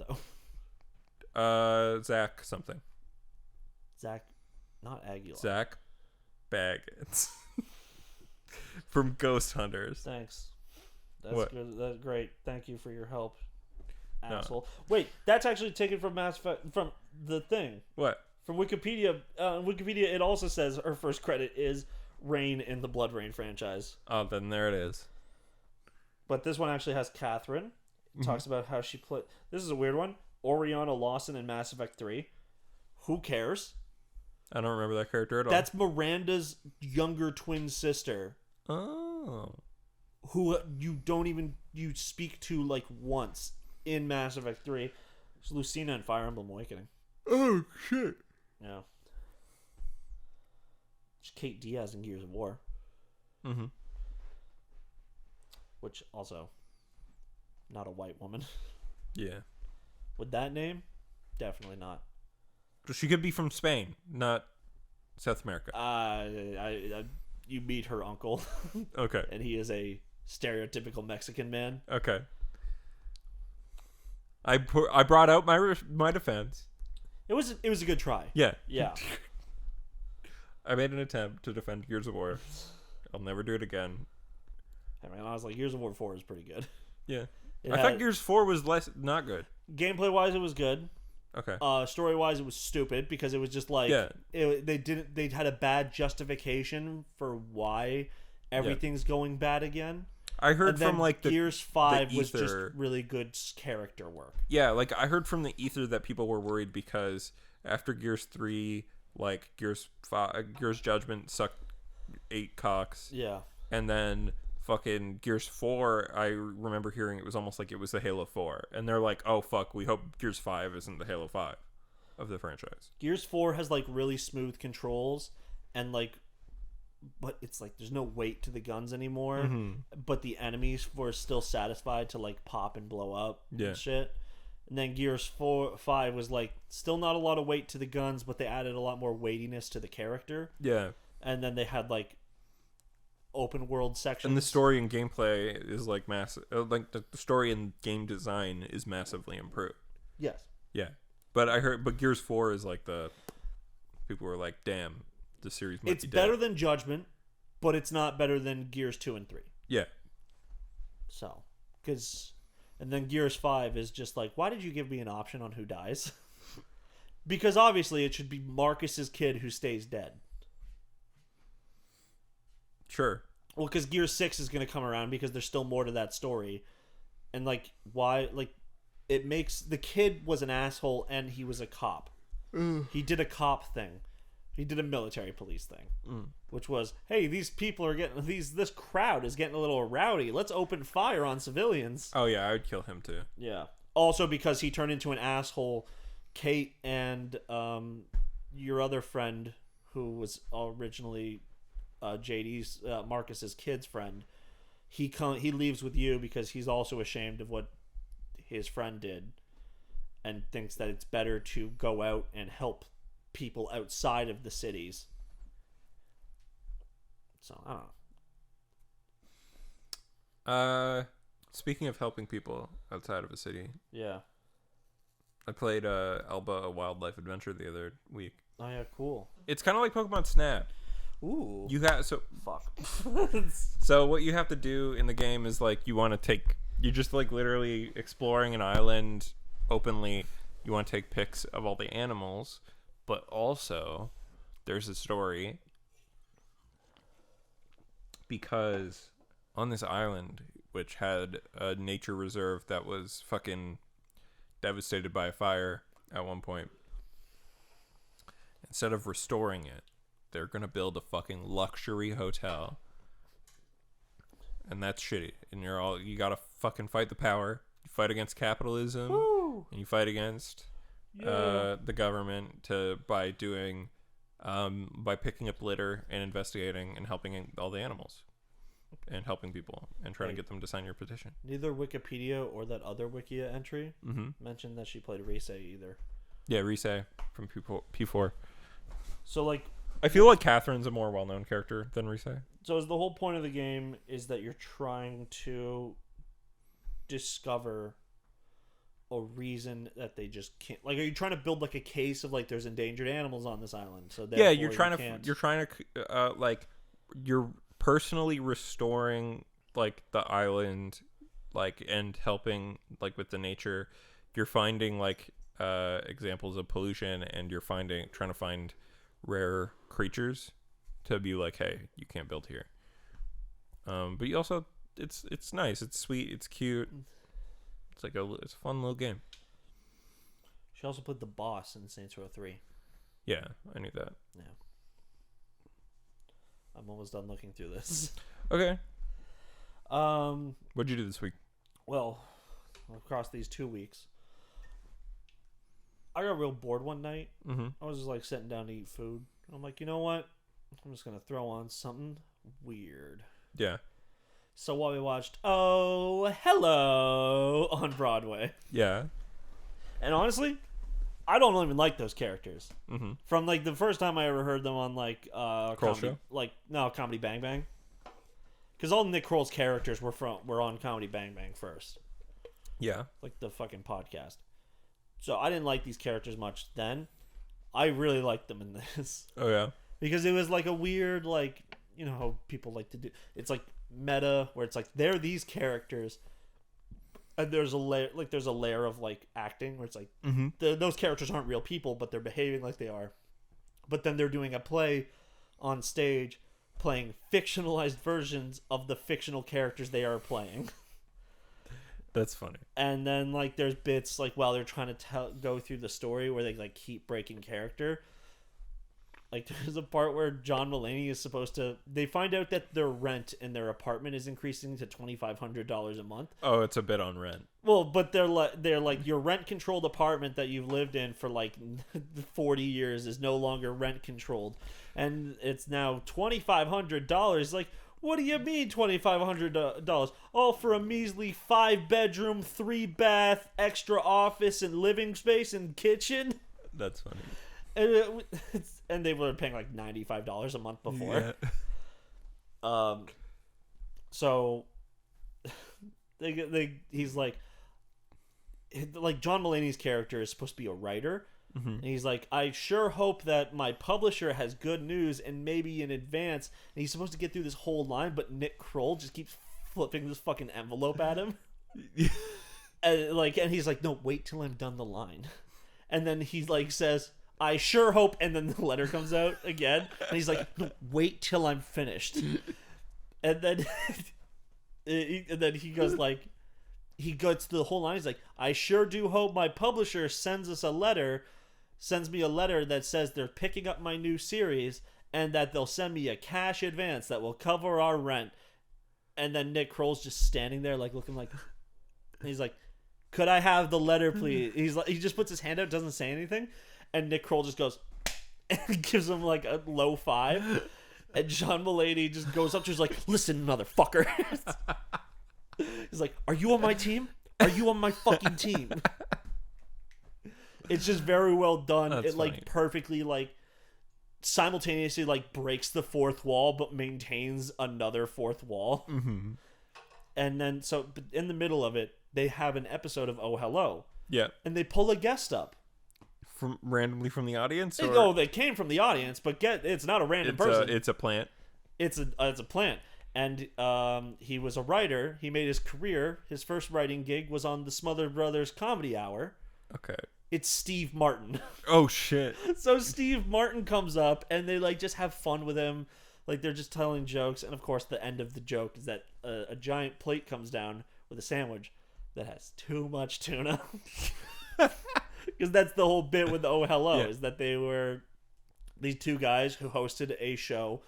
though. Zach something. Zach, not Aguilar. Zach Baggins. From Ghost Hunters. Thanks. That's what? good. That's great. Thank you for your help, asshole. No. Wait, that's actually taken from Mass Effect, from the thing. What? From Wikipedia. Wikipedia, it also says her first credit is Rain in the Blood Rain franchise. Oh, then there it is. But this one actually has Catherine. It talks about how she played. This is a weird one. Oriana Lawson in Mass Effect 3. Who cares? I don't remember that character at all. That's Miranda's younger twin sister. Oh. Who you speak to like once in Mass Effect 3. It's Lucina in Fire Emblem Awakening. Oh, shit. Yeah. It's Kate Diaz in Gears of War. Mm-hmm. Which also, not a white woman. Yeah. With that name, definitely not. She could be from Spain, not South America. You meet her uncle. Okay. And he is a stereotypical Mexican man. Okay. I brought out my defense. It was a good try. Yeah. Yeah. I made an attempt to defend Gears of War. I'll never do it again. I mean, I was like, Gears of War 4 is pretty good. Yeah. I thought Gears 4 was not good. Gameplay wise, it was good. Okay. Story wise, it was stupid because it was just like they had a bad justification for why everything's going bad again. I heard from like Gears 5 was just really good character work. Yeah, like I heard from the ether that people were worried because after Gears 3, like Gears Judgment sucked 8 cocks. Yeah. And then fucking Gears 4, I remember hearing it was almost like it was the Halo 4. And they're like, oh fuck, we hope Gears 5 isn't the Halo 5. of the franchise. Gears 4 has like really smooth controls and like, but it's like there's no weight to the guns anymore. Mm-hmm. But the enemies were still satisfied to like pop and blow up and shit. And then Gears 5 was like still not a lot of weight to the guns, but they added a lot more weightiness to the character. Yeah. And then they had like open world sections. And the story and gameplay is like massive. Like the story and game design is massively improved. Yes. Yeah. But Gears 4 is like the people were like, damn, the series might be dead. Better than Judgment, but it's not better than Gears 2 and 3. Yeah. So, and then Gears 5 is just like, why did you give me an option on who dies? Because obviously it should be Marcus's kid who stays dead. Sure. Well, because Gears 6 is going to come around because there's still more to that story. And like, why, like, it makes, the kid was an asshole and he was a cop. He did a cop thing. He did a military police thing, which was, hey, these people are getting, this crowd is getting a little rowdy. Let's open fire on civilians. Oh yeah, I would kill him too. Yeah. Also because he turned into an asshole. Kate and your other friend, who was originally JD's Marcus's kid's friend, he leaves with you because he's also ashamed of what his friend did, and thinks that it's better to go out and help people outside of the cities. So I don't know. Speaking of helping people outside of a city, Yeah. I played Alba: A Wildlife Adventure the other week. Oh yeah, cool. It's kind of like Pokemon Snap. Ooh. You got Fuck. So what you have to do in the game is like you're just like literally exploring an island openly. You want to take pics of all the animals, but also there's a story because on this island, which had a nature reserve that was fucking devastated by a fire at one point, instead of restoring it, they're gonna build a fucking luxury hotel. And that's shitty. And you gotta fucking fight the power. You fight against capitalism. Woo! And you fight against the government by picking up litter and investigating and helping all the animals and helping people and trying to get them to sign your petition. Neither Wikipedia or that other Wikia entry mentioned that she played Rise either. Yeah, Rise from P4. So like, I feel like Catherine's a more well-known character than Rise. So is the whole point of the game is that you're trying to discover a reason that they just can't, like, are you trying to build like a case of like there's endangered animals on this island, so yeah, you're trying you're personally restoring like the island, like, and helping like with the nature. You're finding like examples of pollution, and you're trying to find rare creatures to be like, hey, you can't build here. But you also, it's nice, it's sweet, it's cute. It's like it's a fun little game. She also played the boss in Saints Row 3. Yeah, I knew that. Yeah. I'm almost done looking through this. Okay. What'd you do this week? Well, across these 2 weeks, I got real bored one night. I was just like sitting down to eat food. I'm like, you know what? I'm just gonna throw on something weird. Yeah. So what we watched, Oh Hello, on Broadway. Yeah. And honestly, I don't even like those characters. From like the first time I ever heard them on like Kroll Show? Comedy Bang Bang. Because all Nick Kroll's characters were on Comedy Bang Bang first. Yeah. Like the fucking podcast. So I didn't like these characters much then. I really liked them in this. Oh yeah. Because it was like a weird, like, you know how people like to do, it's like meta, where it's like they're these characters and there's a layer of like acting where it's like those characters aren't real people, but they're behaving like they are. But then they're doing a play on stage playing fictionalized versions of the fictional characters they are playing. That's funny. And then like there's bits like while they're trying to go through the story where they like keep breaking character. Like, there's a part where John Mulaney is supposed to... They find out that their rent in their apartment is increasing to $2,500 a month. Oh, it's a bit on rent. Well, but they're like, your rent-controlled apartment that you've lived in for, like, 40 years is no longer rent-controlled. And it's now $2,500. Like, what do you mean $2,500? Oh, for a measly 5-bedroom, 3-bath, extra office and living space and kitchen? That's funny. And they were paying like $95 a month before. Yeah. So he's like John Mulaney's character is supposed to be a writer, and he's like, I sure hope that my publisher has good news and maybe in advance. And he's supposed to get through this whole line, but Nick Kroll just keeps flipping this fucking envelope at him. and he's like, no, wait till I'm done the line. And then he like says, I sure hope, and then the letter comes out again, and he's like, no, wait till I'm finished. And then he goes like, he goes to the whole line, he's like, I sure do hope my publisher sends me a letter that says they're picking up my new series, and that they'll send me a cash advance that will cover our rent. And then Nick Kroll's just standing there like looking like, and he's like, could I have the letter, please? He's like, he just puts his hand out, doesn't say anything. And Nick Kroll just goes and gives him like a low 5. And John Mulaney just goes up to him, like, listen, motherfucker. He's like, are you on my team? Are you on my fucking team? It's just very well done. That's it like funny. Perfectly like simultaneously like breaks the fourth wall but maintains another fourth wall. Mm-hmm. And then so in the middle of it, they have an episode of Oh Hello. Yeah. And they pull a guest up. Randomly from the audience? Or? Oh, they came from the audience, but it's not a random person. It's a plant. It's a plant. And he was a writer. He made his career. His first writing gig was on the Smothers Brothers Comedy Hour. Okay. It's Steve Martin. Oh, shit. So Steve Martin comes up, and they like just have fun with him. Like, they're just telling jokes. And, of course, the end of the joke is that a giant plate comes down with a sandwich that has too much tuna. Because that's the whole bit with the Oh Hello, is that they were these two guys who hosted a show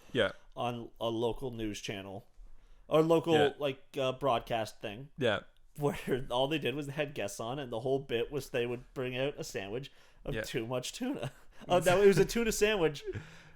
on a local news channel or local broadcast thing. Yeah. Where all they did was they had guests on, and the whole bit was they would bring out a sandwich of too much tuna. It was a tuna sandwich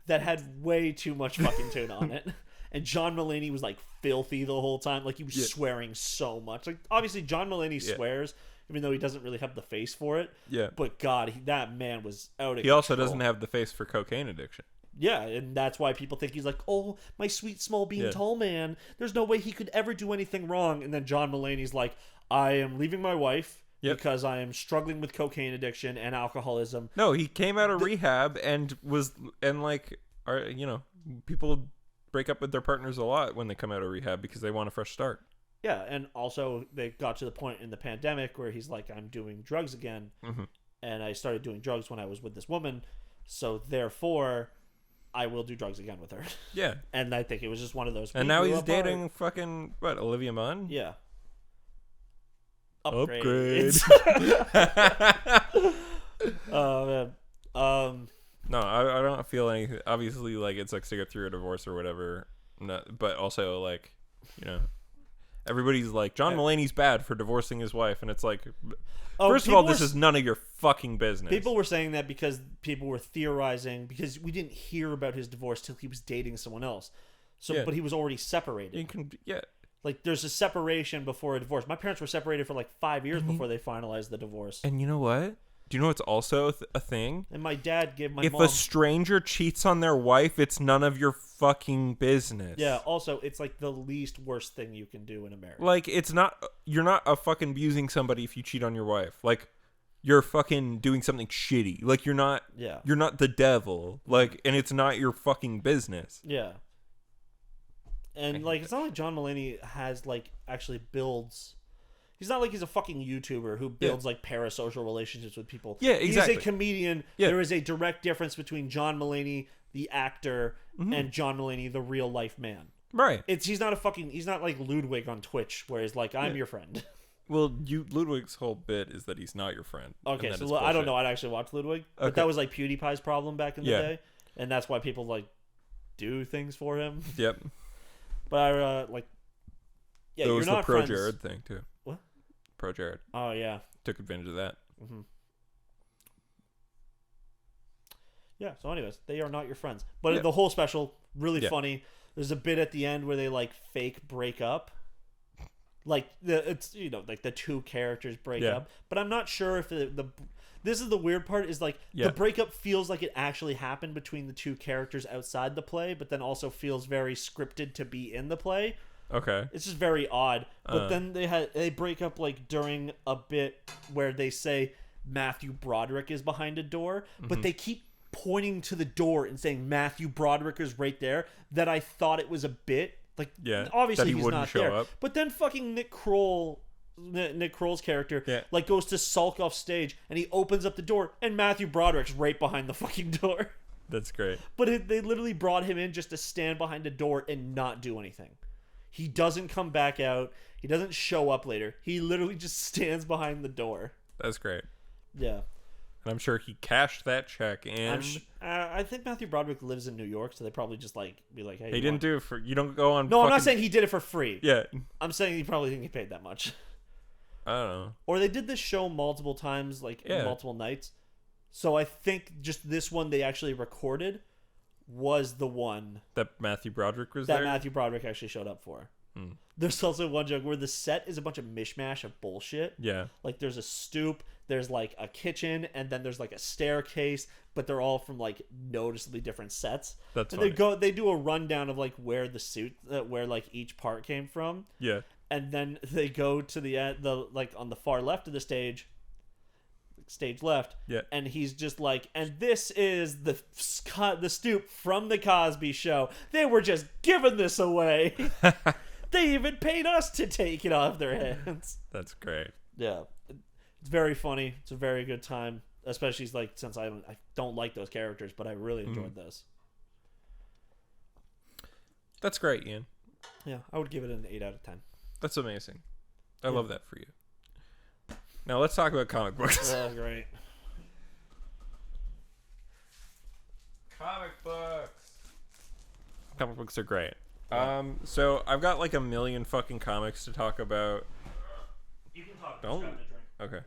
that had way too much fucking tuna on it. And John Mulaney was like filthy the whole time. Like, he was swearing so much. Like, obviously John Mulaney swears, even though he doesn't really have the face for it. Yeah. But God, that man was out of control. He also doesn't have the face for cocaine addiction. Yeah, and that's why people think he's like, oh, my sweet small bean tall man. There's no way he could ever do anything wrong. And then John Mulaney's like, I am leaving my wife because I am struggling with cocaine addiction and alcoholism. No, he came out of rehab and people break up with their partners a lot when they come out of rehab because they want a fresh start. Yeah, and also they got to the point in the pandemic where he's like, I'm doing drugs again, and I started doing drugs when I was with this woman, so therefore I will do drugs again with her. Yeah. And I think it was just one of those. And now he's dating fucking, Olivia Munn? Yeah. Upgrade. Oh, man. No, I don't feel anything. Obviously, like, it sucks to go through a divorce or whatever. But also, like, everybody's like, John Mulaney's bad for divorcing his wife. And it's like, first of all, this is none of your fucking business. People were saying that because people were theorizing, because we didn't hear about his divorce till he was dating someone else. So, but he was already separated. Like, there's a separation before a divorce. My parents were separated for like 5 years before they finalized the divorce. And you know what? Do you know what's also a thing? And my dad gave my mom... If a stranger cheats on their wife, it's none of your fucking business. Yeah, also, it's like the least worst thing you can do in America. Like, it's not... You're not a fucking abusing somebody if you cheat on your wife. Like, you're fucking doing something shitty. Like, you're not... Yeah. You're not the devil. Like, and it's not your fucking business. Yeah. And, like, it's not like John Mulaney has, like, actually builds... He's not like he's a fucking YouTuber who builds, like, parasocial relationships with people. Yeah, exactly. He's a comedian. Yeah. There is a direct difference between John Mulaney, the actor, and John Mulaney, the real-life man. Right. He's not like Ludwig on Twitch, where he's like, I'm your friend. Well, Ludwig's whole bit is that he's not your friend. Okay, so I don't know. I'd actually watch Ludwig. But that was, like, PewDiePie's problem back in the day. and that's why people like do things for him. Yep. But I like. Yeah, there you're was not the Pro friends. Jared thing too. What? Pro Jared. Oh yeah. Took advantage of that. Mm-hmm. Yeah. So, anyways, they are not your friends. But the whole special really funny. There's a bit at the end where they like fake break up. Like it's like the two characters break up, but I'm not sure if this is the weird part is like the breakup feels like it actually happened between the two characters outside the play, but then also feels very scripted to be in the play. Okay. It's just very odd. But then they break up like during a bit where they say Matthew Broderick is behind a door, but they keep pointing to the door and saying Matthew Broderick is right there. That I thought it was a bit. Like, obviously he's not there. Up. But then fucking Nick Kroll's character like goes to sulk off stage and he opens up the door and Matthew Broderick's right behind the fucking door. That's great. But they literally brought him in just to stand behind a door and not do anything. He doesn't come back out. He doesn't show up later. He literally just stands behind the door. That's great. Yeah. And I'm sure he cashed that check and I think Matthew Broderick lives in New York, so they probably just like be like, "Hey, he didn't do it for you. Don't go on." No, I'm not saying he did it for free. Yeah, I'm saying he probably didn't get paid that much. I don't know. Or they did this show multiple times, like multiple nights. So I think just this one they actually recorded was the one that Matthew Broderick was that there. Matthew Broderick actually showed up for. There's also one joke where the set is a bunch of mishmash of bullshit. Yeah. Like there's a stoop, there's like a kitchen, and then there's like a staircase, but they're all from like noticeably different sets. That's and funny. they do a rundown of like where the suit where like each part came from. Yeah. And then they go to the end, like on the far left of the stage left. Yeah. And he's just like, and this is the stoop from the Cosby Show. They were just giving this away. They even paid us to take it off their hands. That's great. Yeah. It's very funny. It's a very good time. Especially like since I don't like those characters, but I really enjoyed this. That's great, Ian. Yeah, I would give it an 8 out of 10. That's amazing. I love that for you. Now let's talk about comic books. Great. Comic books are great. So I've got like a million fucking comics to talk about. You can talk. Don't. Drink. Okay.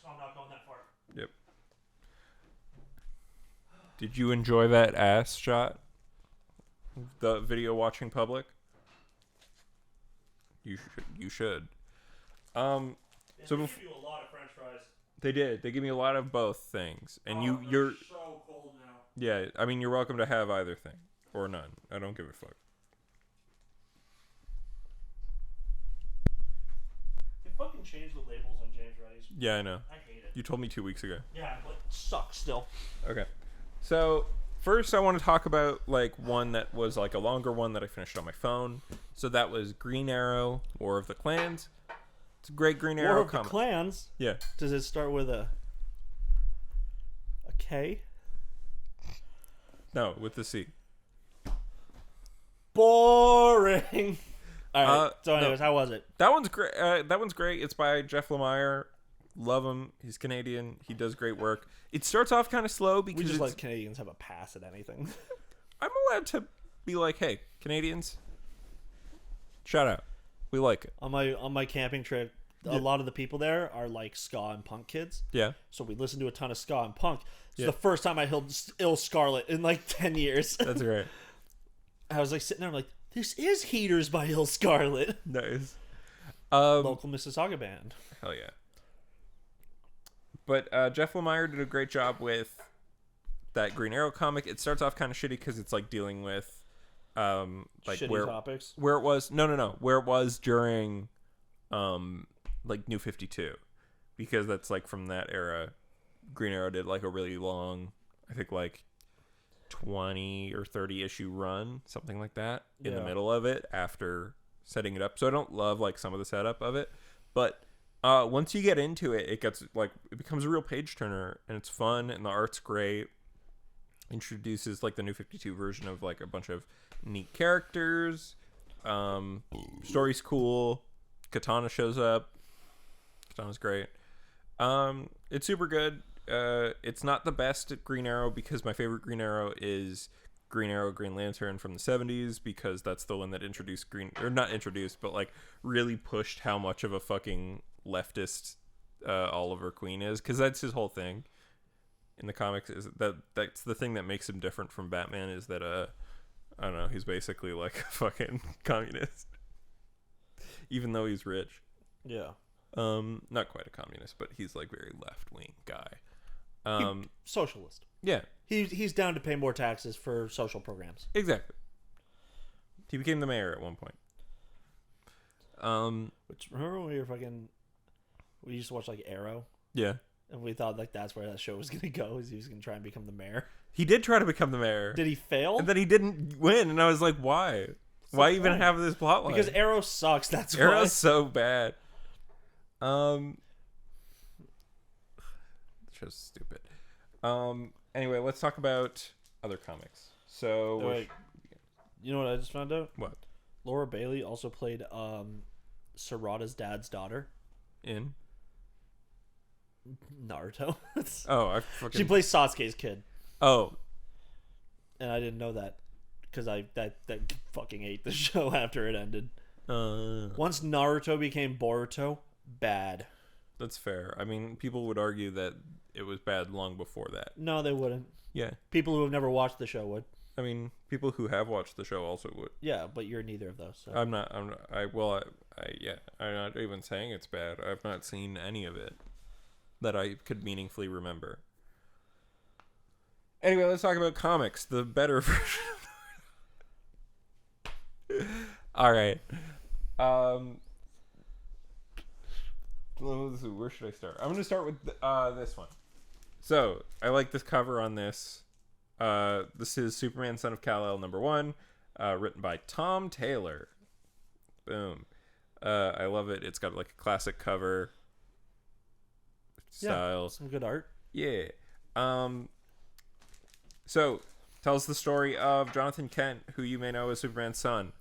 So I'm not going that far. Yep. Did you enjoy that ass shot? The video watching public? You should. So they give you a lot of French fries. They did. They give me a lot of both things, and you're so cold now. Yeah. I mean, you're welcome to have either thing or none. I don't give a fuck. They fucking changed the labels on James Reddy's. Yeah, I know. I hate it. You told me 2 weeks ago. Yeah, but it sucks still. Okay. So first, I want to talk about like one that was like a longer one that I finished on my phone. So that was Green Arrow: War of the Clans. It's a great Green Arrow comic. War of the Clans? Yeah. Does it start with a K? No, with the C. Boring. All right. So, anyways, no. how was it? That one's great. It's by Jeff Lemire. Love him. He's Canadian. He does great work. It starts off kind of slow because we just let Canadians have a pass at anything. I'm allowed to be like, hey, Canadians, shout out. We like it. On my camping trip, a lot of the people there are like ska and punk kids. Yeah. So we listened to a ton of ska and punk. It's the first time I heard ill Scarlett in like 10 years. That's great. I was like sitting there, I'm like, this is Heaters by Ill Scarlett. Nice. Local Mississauga band. Hell yeah. But Jeff Lemire did a great job with that Green Arrow comic. It starts off kind of shitty because it's like dealing with like shitty topics. Where it was where it was during like New 52, because that's like from that era. Green Arrow did like a really long, I think like 20 or 30 issue run, something like that, in the middle of it after setting it up. So I don't love like some of the setup of it, but once you get into it, it becomes a real page turner, and it's fun, and the art's great. Introduces like the New 52 version of like a bunch of neat characters. Story's cool. Katana shows up. Katana's great. It's super good. it's not the best Green Arrow because my favorite Green Arrow is Green Arrow, Green Lantern from the 70s because that's the one that introduced not introduced, but like really pushed how much of a fucking leftist Oliver Queen is, because that's his whole thing in the comics. Is that's the thing that makes him different from Batman, is that I don't know, he's basically like a fucking communist, even though he's rich. Yeah. Not quite a communist, but he's like very left wing guy. Socialist. Yeah. He's down to pay more taxes for social programs. Exactly. He became the mayor at one point. Which, remember when we used to watch like Arrow? Yeah. And we thought like that's where that show was gonna go, is he was gonna try and become the mayor. He did try to become the mayor. Did he fail? And then he didn't win, and I was like, why? Why even have this plot line? Because Arrow sucks, that's why. Arrow's so bad. Just stupid. Anyway, let's talk about other comics. So, wait. You know what I just found out? What? Laura Bailey also played Sarada's dad's daughter in Naruto. She plays Sasuke's kid. Oh, and I didn't know that because that fucking ate the show after it ended. Once Naruto became Boruto, bad. That's fair. I mean, people would argue that it was bad long before that. No, they wouldn't. Yeah. People who have never watched the show would. I mean, people who have watched the show also would. Yeah, but you're neither of those. So. I'm not, I'm not even saying it's bad. I've not seen any of it that I could meaningfully remember. Anyway, let's talk about comics. The better version. All right. Where should I start? I'm going to start with this one. So, I like this cover on this. This is Superman, Son of Kal-El #1, written by Tom Taylor. Boom. I love it. It's got like a classic cover style. Yeah, some good art. Yeah. So, tells the story of Jonathan Kent, who you may know as Superman's son.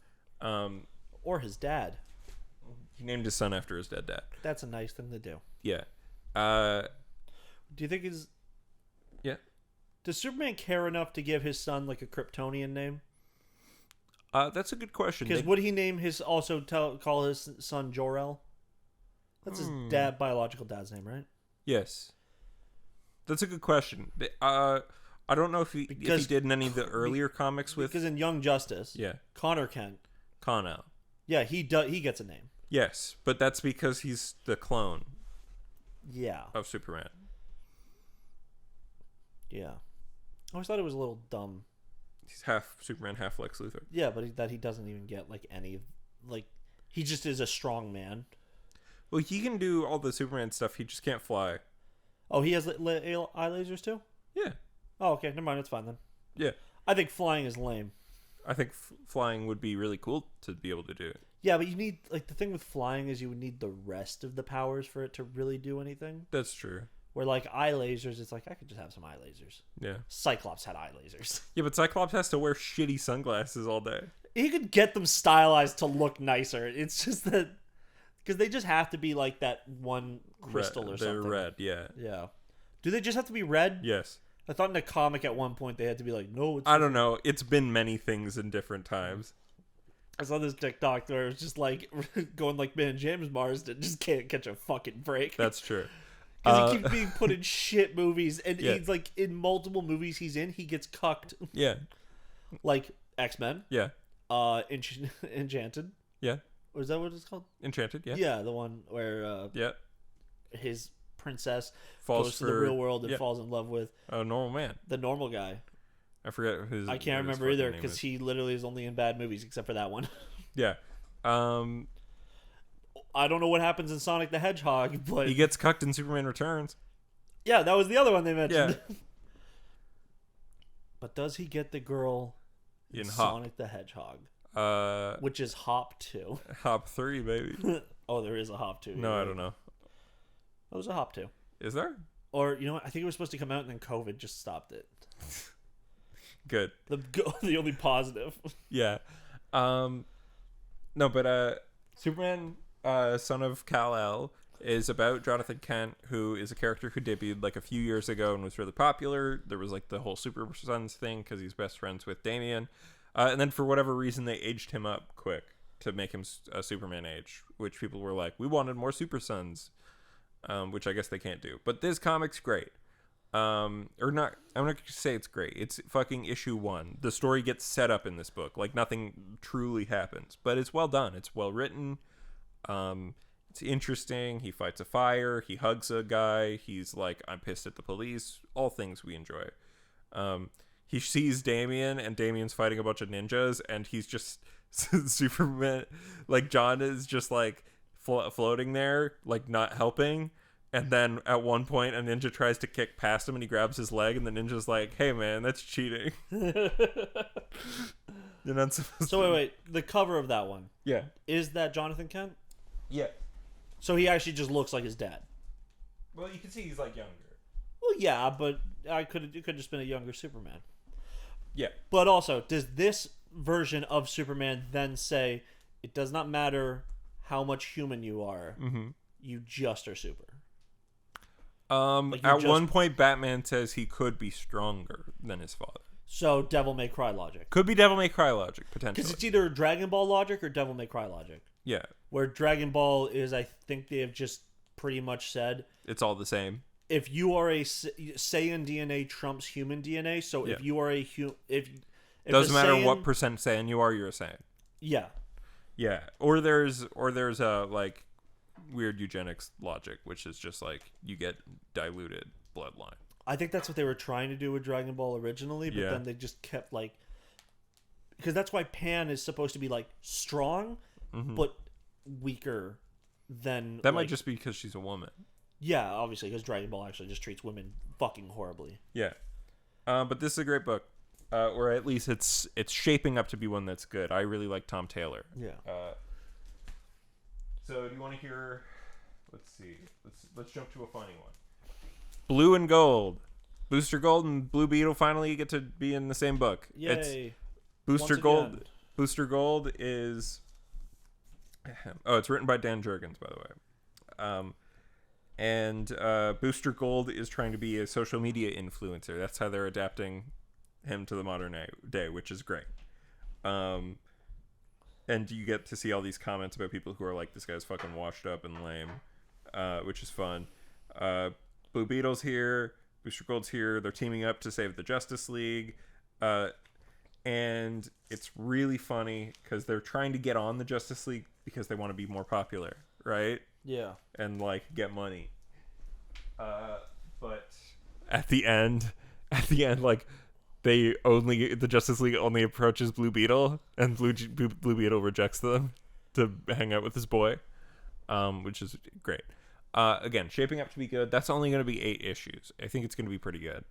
Or his dad. He named his son after his dead dad. That's a nice thing to do. Yeah. Do you think Yeah. Does Superman care enough to give his son like a Kryptonian name? That's a good question. Because would he name call his son Jor-El? That's his biological dad's name, right? Yes. That's a good question. I don't know if he did in any of the earlier comics with. Because in Young Justice, yeah, Connor Kent, Con-El. Yeah, he gets a name. Yes, but that's because he's the clone. Yeah. Of Superman. Yeah. I always thought it was a little dumb. He's half Superman, half Lex Luthor. Yeah, but that he doesn't even get like any, like, he just is a strong man. Well, he can do all the Superman stuff. He just can't fly. Oh, he has eye lasers too? Yeah. Oh, okay. Never mind. It's fine then. Yeah. I think flying is lame. I think flying would be really cool to be able to do it. Yeah, but you need, like, the thing with flying is you would need the rest of the powers for it to really do anything. That's true. Where, like, eye lasers, it's like, I could just have some eye lasers. Yeah. Cyclops had eye lasers. Yeah, but Cyclops has to wear shitty sunglasses all day. He could get them stylized to look nicer. It's just that, because they just have to be, like, that one crystal or something. They're red, yeah. Yeah. Do they just have to be red? Yes. I thought in a comic at one point they had to be like, no. I don't know. It's been many things in different times. I saw this TikTok where it was just like going like, man, James Marsden just can't catch a fucking break. That's true. Because he keeps being put in shit movies, and yeah. he's like in multiple movies he's in, he gets cucked. Yeah. Like X-Men. Yeah. Enchanted. Yeah. Or is that what it's called? Enchanted. Yeah. Yeah, the one where yeah, his princess goes to the real world and falls in love with a normal man, the normal guy. I forget his. I can't remember either because he literally is only in bad movies except for that one. Yeah. I don't know what happens in Sonic the Hedgehog, but he gets cucked in Superman Returns. Yeah, that was the other one they mentioned. Yeah. But does he get the girl in Sonic the Hedgehog? Which is Hop 2. Hop 3, baby. Oh, there is a Hop 2. No, I don't know. There was a Hop 2. Is there? Or, you know what? I think it was supposed to come out and then COVID just stopped it. Good. The only positive. Yeah. No, but Superman, son of Kal-El, is about Jonathan Kent, who is a character who debuted like a few years ago and was really popular. There was like the whole Super Sons thing because he's best friends with Damian. And then for whatever reason, they aged him up quick to make him a Superman age, which people were like, we wanted more Super Sons, which I guess they can't do. But this comic's great. Or not, I'm not going to say it's great. It's fucking issue 1. The story gets set up in this book. Like, nothing truly happens. But it's well done. It's well written. It's interesting. He fights a fire. He hugs a guy. He's like, I'm pissed at the police. All things we enjoy. He sees Damian, and Damian's fighting a bunch of ninjas, and he's just Superman. Like, John is just like floating there, like not helping. And then at one point, a ninja tries to kick past him, and he grabs his leg, and the ninja's like, "Hey, man, that's cheating." You're not supposed so wait, the cover of that one, yeah, is that Jonathan Kent? Yeah. So he actually just looks like his dad. Well, you can see he's like younger. Well, yeah, but it could have just been a younger Superman. Yeah. But also, does this version of Superman then say it does not matter how much human you are, you just are super? At one point, Batman says he could be stronger than his father. So Devil May Cry logic. Could be Devil May Cry logic, potentially. Because it's either Dragon Ball logic or Devil May Cry logic. Yeah. Where Dragon Ball is, I think they have just pretty much said, it's all the same. If you are a Saiyan DNA trumps human DNA, so if you are a if doesn't matter Saiyan, what percent Saiyan you are, you're a Saiyan. Yeah. Yeah. Or there's a like weird eugenics logic, which is just like you get diluted bloodline. I think that's what they were trying to do with Dragon Ball originally, but then they just kept like, because that's why Pan is supposed to be like strong, but weaker than that might just be because she's a woman. Yeah, obviously, because Dragon Ball actually just treats women fucking horribly. Yeah, but this is a great book, or at least it's shaping up to be one that's good. I really like Tom Taylor. Yeah. So do you want to hear? Let's see. Let's jump to a funny one. Blue and Gold. Booster Gold and Blue Beetle finally get to be in the same book. Yay. It's Booster Gold. Booster Gold is. Oh, it's written by Dan Jurgens, by the way. And Booster Gold is trying to be a social media influencer. That's how they're adapting him to the modern day, which is great. And you get to see all these comments about people who are like, this guy's fucking washed up and lame, which is fun. Blue Beetle's here. Booster Gold's here. They're teaming up to save the Justice League. And it's really funny because they're trying to get on the Justice League because they want to be more popular, right? Yeah. And like get money. But at the end, like the Justice League only approaches Blue Beetle, and Blue Beetle rejects them to hang out with his boy, which is great. Again, shaping up to be good. That's only going to be 8 issues. I think it's going to be pretty good.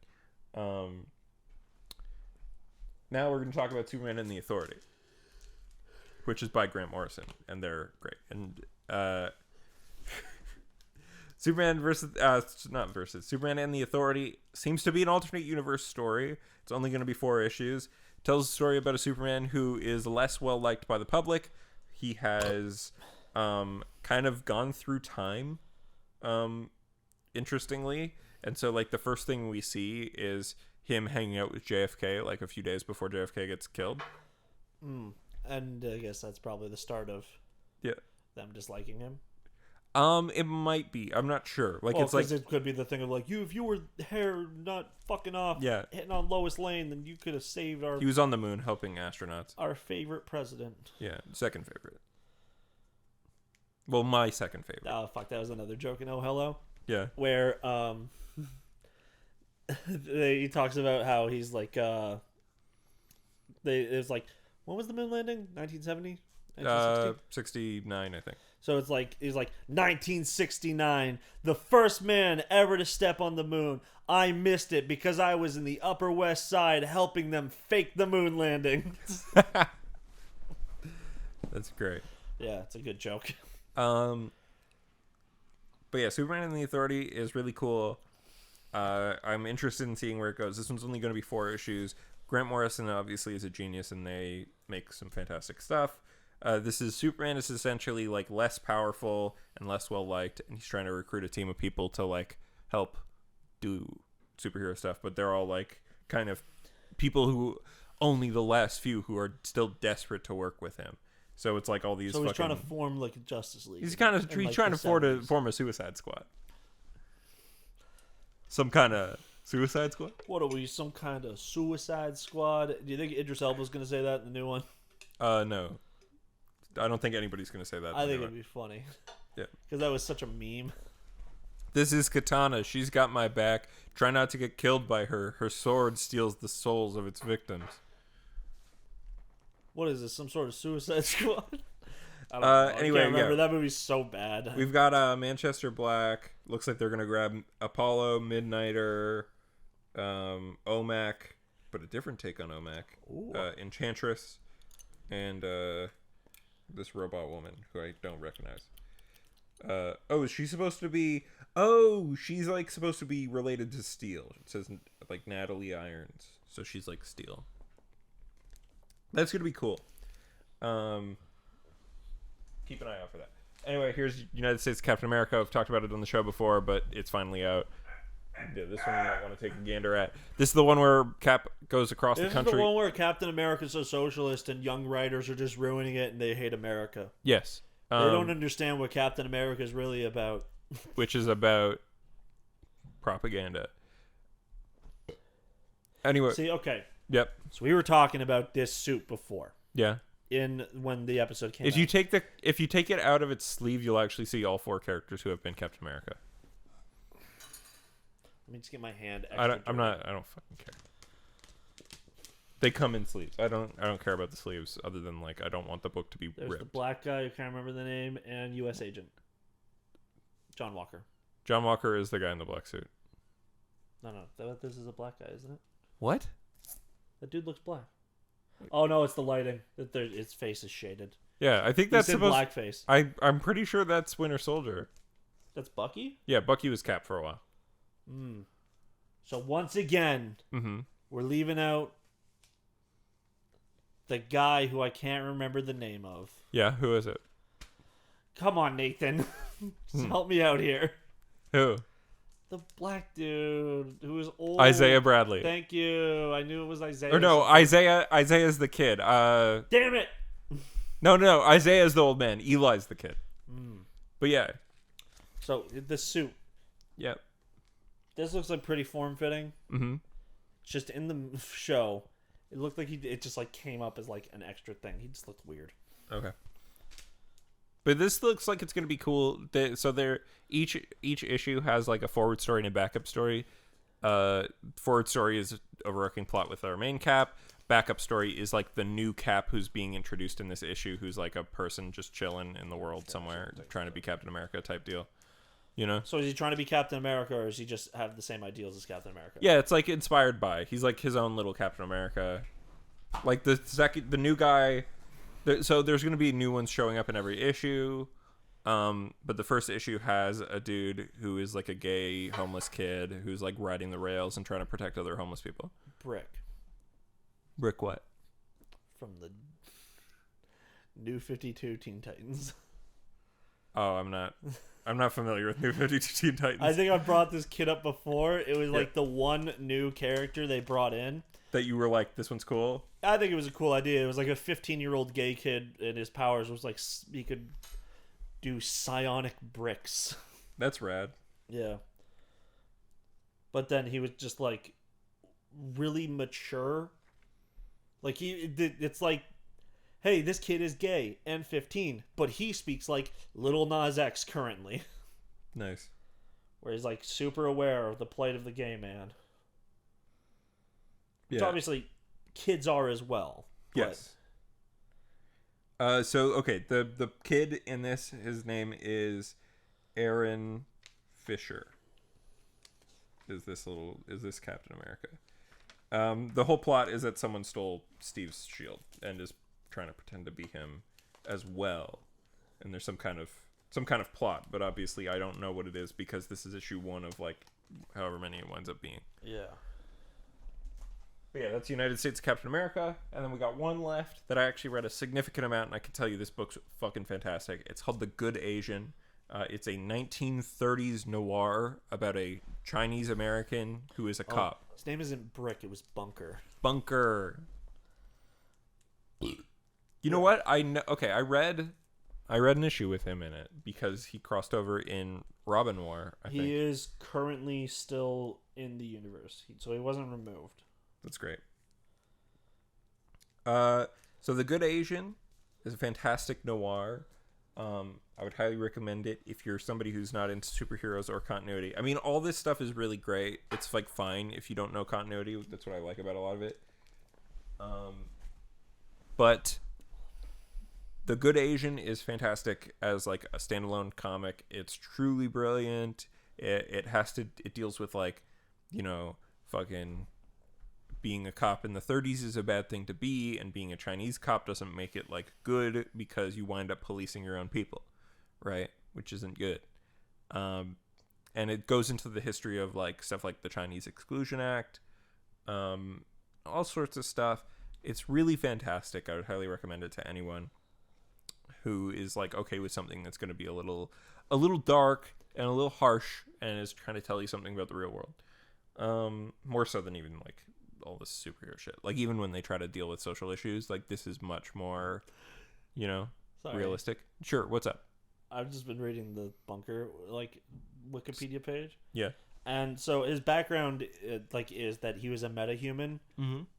Now we're going to talk about Superman and the Authority, which is by Grant Morrison, and they're great. And Superman Superman and the Authority seems to be an alternate universe story. It's only going to be 4 issues. It tells a story about a Superman who is less well liked by the public. He has kind of gone through time, interestingly. And so like the first thing we see is him hanging out with JFK like a few days before JFK gets killed. And I guess that's probably the start of them disliking him. It might be. I'm not sure. Like, it's like it could be the thing of like if you were hair not fucking off, hitting on Lois Lane, then you could have saved our. He was on the moon helping astronauts. Our favorite president. Yeah, second favorite. Well, my second favorite. Oh fuck, that was another joke in Oh Hello. Yeah. Where he talks about how he's like it was like, when was the moon landing? 1970? 69, I think. So it's like, he's like, 1969, the first man ever to step on the moon. I missed it because I was in the Upper West Side helping them fake the moon landing. That's great. Yeah, it's a good joke. But yeah, Superman and the Authority is really cool. I'm interested in seeing where it goes. This one's only going to be 4 issues. Grant Morrison obviously is a genius, and they make some fantastic stuff. This is Superman is essentially like less powerful and less well liked, and he's trying to recruit a team of people to like help do superhero stuff, but they're all like kind of people who only the last few who are still desperate to work with him. So it's like all these. So he's trying to form like a Justice League. He's trying to form a Suicide Squad. Some kind of Suicide Squad. What are we? Some kind of Suicide Squad? Do you think Idris Elba's going to say that in the new one? No. I don't think anybody's going to say that. I think it'd be funny. Yeah. Because that was such a meme. This is Katana. She's got my back. Try not to get killed by her. Her sword steals the souls of its victims. What is this? Some sort of Suicide Squad? I don't know. Anyway, I can't remember. That movie's so bad. We've got Manchester Black. Looks like they're going to grab Apollo, Midnighter, OMAC, but a different take on OMAC. Enchantress, and this robot woman who I don't recognize. She's supposed to be... she's like supposed to be related to Steel. It says like Natalie Irons. So she's like Steel. That's going to be cool. Keep an eye out for that. Anyway, here's United States Captain America. I've talked about it on the show before, but it's finally out. Yeah, this one you might want to take a gander at. This is the one where Cap goes across the country. This is the one where Captain America's a socialist and young writers are just ruining it and they hate America. Yes. They don't understand what Captain America is really about. Which is about propaganda. Anyway. See, okay. Yep. So we were talking about this suit before. Yeah. When the episode came out. If you take it out of its sleeve, you'll actually see all 4 characters who have been Captain America. Let me just get my hand. I don't fucking care. They come in sleeves. I don't care about the sleeves other than like I don't want the book to be There's ripped. The black guy who can't remember the name and U.S. agent John Walker. John Walker is the guy in the black suit. No, this is a black guy, isn't it? What? That dude looks black. Oh no, it's the lighting. Its face is shaded. Yeah, I think that's supposed. Blackface. I'm pretty sure that's Winter Soldier. That's Bucky? Yeah, Bucky was Cap for a while. So once again, we're leaving out the guy who I can't remember the name of. Yeah, who is it? Come on, Nathan. Just help me out here. Who? The black dude who was old. Isaiah Bradley. Thank you. I knew it was Isaiah. Or no, Isaiah's the kid. Damn it. No, Isaiah's the old man. Eli's the kid. But yeah. So the suit. Yep. This looks like pretty form-fitting. It's just in the show, it looked like it just like came up as like an extra thing. He just looked weird. Okay. But this looks like it's going to be cool. So each issue has like a forward story and a backup story. Forward story is overarching plot with our main Cap. Backup story is like the new Cap who's being introduced in this issue, who's like a person just chilling in the world somewhere, trying to be Captain America type deal. You know? So is he trying to be Captain America, or does he just have the same ideals as Captain America? Yeah, it's like inspired by. He's like his own little Captain America. Like the new guy. So there's going to be new ones showing up in every issue. But the first issue has a dude who is like a gay homeless kid who's like riding the rails and trying to protect other homeless people. Brick what? From the New 52 Teen Titans. Oh, I'm not familiar with New 52 Teen Titans. I think I brought this kid up before. It was like the one new character they brought in. That you were like, this one's cool? I think it was a cool idea. It was like a 15-year-old gay kid, and his powers was like he could do psionic bricks. That's rad. Yeah. But then he was just like really mature. Like it's like, hey, this kid is gay and 15, but he speaks like Lil Nas X currently. Nice. Where he's like super aware of the plight of the gay man. Which obviously kids are as well. Yes. So okay, the kid in this, his name is Aaron Fisher. Is this Captain America? The whole plot is that someone stole Steve's shield and is trying to pretend to be him as well. And there's some kind of plot, but obviously I don't know what it is because this is issue 1 of like however many it winds up being. Yeah. But yeah, that's United States of Captain America. And then we got one left that I actually read a significant amount, and I can tell you this book's fucking fantastic. It's called The Good Asian. It's a 1930s noir about a Chinese American who is a cop. His name isn't Brick, it was Bunker. Bunker. You know what? I read an issue with him in it because he crossed over in Robin Noir, I think. He is currently still in the universe, so he wasn't removed. That's great. So The Good Asian is a fantastic noir. I would highly recommend it if you're somebody who's not into superheroes or continuity. I mean, all this stuff is really great. It's like fine if you don't know continuity. That's what I like about a lot of it. But The Good Asian is fantastic as like a standalone comic. It's truly brilliant. It deals with like, you know, fucking being a cop in the 30s is a bad thing to be, and being a Chinese cop doesn't make it like good because you wind up policing your own people, right? Which isn't good. And it goes into the history of like stuff like the Chinese Exclusion Act, all sorts of stuff. It's really fantastic. I would highly recommend it to anyone who is like okay with something that's going to be a little dark and a little harsh and is trying to tell you something about the real world. More so than even like all this superhero shit. Like even when they try to deal with social issues, like this is much more, you know, realistic. Sure, what's up? I've just been reading the Bunker like Wikipedia page. Yeah. And so his background is that he was a metahuman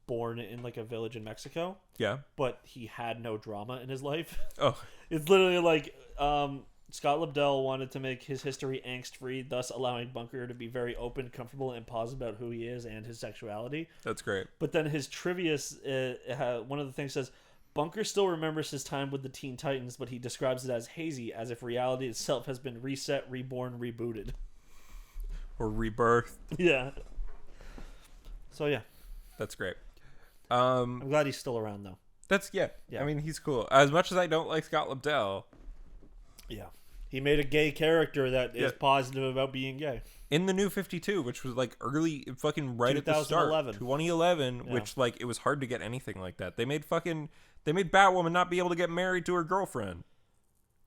born in like a village in Mexico. Yeah. But he had no drama in his life. Oh. It's literally like Scott Lobdell wanted to make his history angst-free, thus allowing Bunker to be very open, comfortable, and positive about who he is and his sexuality. That's great. But then his trivia, one of the things says, Bunker still remembers his time with the Teen Titans, but he describes it as hazy, as if reality itself has been reset, reborn, rebooted. Or rebirth. Yeah. So yeah. That's great. I'm glad he's still around though. Yeah. I mean, he's cool. As much as I don't like Scott Lobdell. Yeah. He made a gay character that is positive about being gay. In the New 52, which was like early, fucking right at the start. 2011, which like it was hard to get anything like that. They made Batwoman not be able to get married to her girlfriend.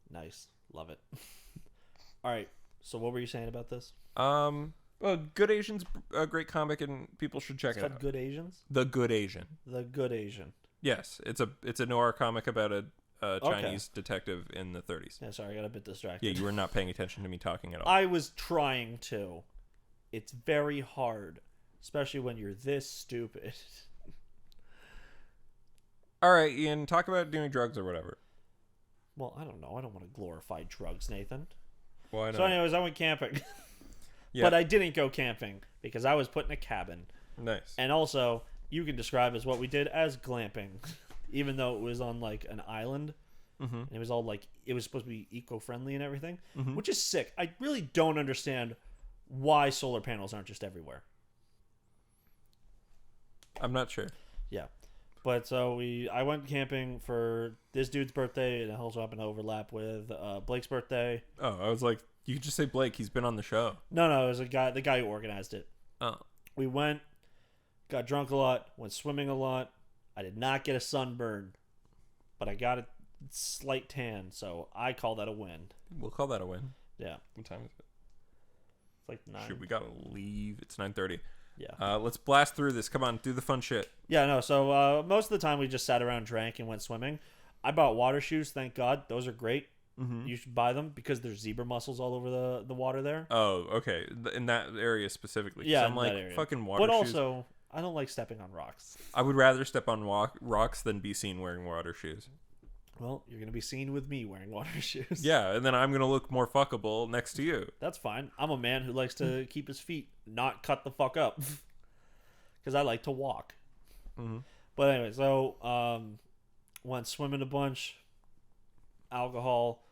Nice. Love it. All right. So what were you saying about this? Well, Good Asian's a great comic and people should check it out. Good Asians? The Good Asian. The Good Asian. Yes, it's a noir comic about a Chinese detective in the 30s. Yeah, sorry, I got a bit distracted. Yeah, you were not paying attention to me talking at all. I was trying to. It's very hard, especially when you're this stupid. All right, Ian, talk about doing drugs or whatever. Well, I don't know. I don't want to glorify drugs, Nathan. Why not? So anyways, I went camping. Yeah. But I didn't go camping because I was put in a cabin. Nice. And also, you can describe as what we did as glamping. Even though it was on like an island. Mm-hmm. And it was all like, it was supposed to be eco-friendly and everything. Mm-hmm. Which is sick. I really don't understand why solar panels aren't just everywhere. I'm not sure. Yeah. But so I went camping for this dude's birthday, and it also happened to overlap with Blake's birthday. Oh, I was like, you could just say Blake. He's been on the show. No, it was the guy who organized it. Oh. We went, got drunk a lot, went swimming a lot. I did not get a sunburn, but I got a slight tan, so I call that a win. We'll call that a win. Yeah. What time is it? It's like 9. Shoot, we gotta leave. It's 9:30. Yeah. Let's blast through this. Come on, do the fun shit. Yeah, no. So most of the time we just sat around, drank, and went swimming. I bought water shoes. Thank God, those are great. Mm-hmm. You should buy them because there's zebra mussels all over the water there. Oh, okay. In that area specifically. Yeah, I'm like, fucking water shoes. But also, I don't like stepping on rocks. I would rather step on rocks than be seen wearing water shoes. Well, you're going to be seen with me wearing water shoes. Yeah, and then I'm going to look more fuckable next to you. That's fine. I'm a man who likes to keep his feet not cut the fuck up. Because I like to walk. Mm-hmm. But anyway, so went swimming a bunch. Alcohol,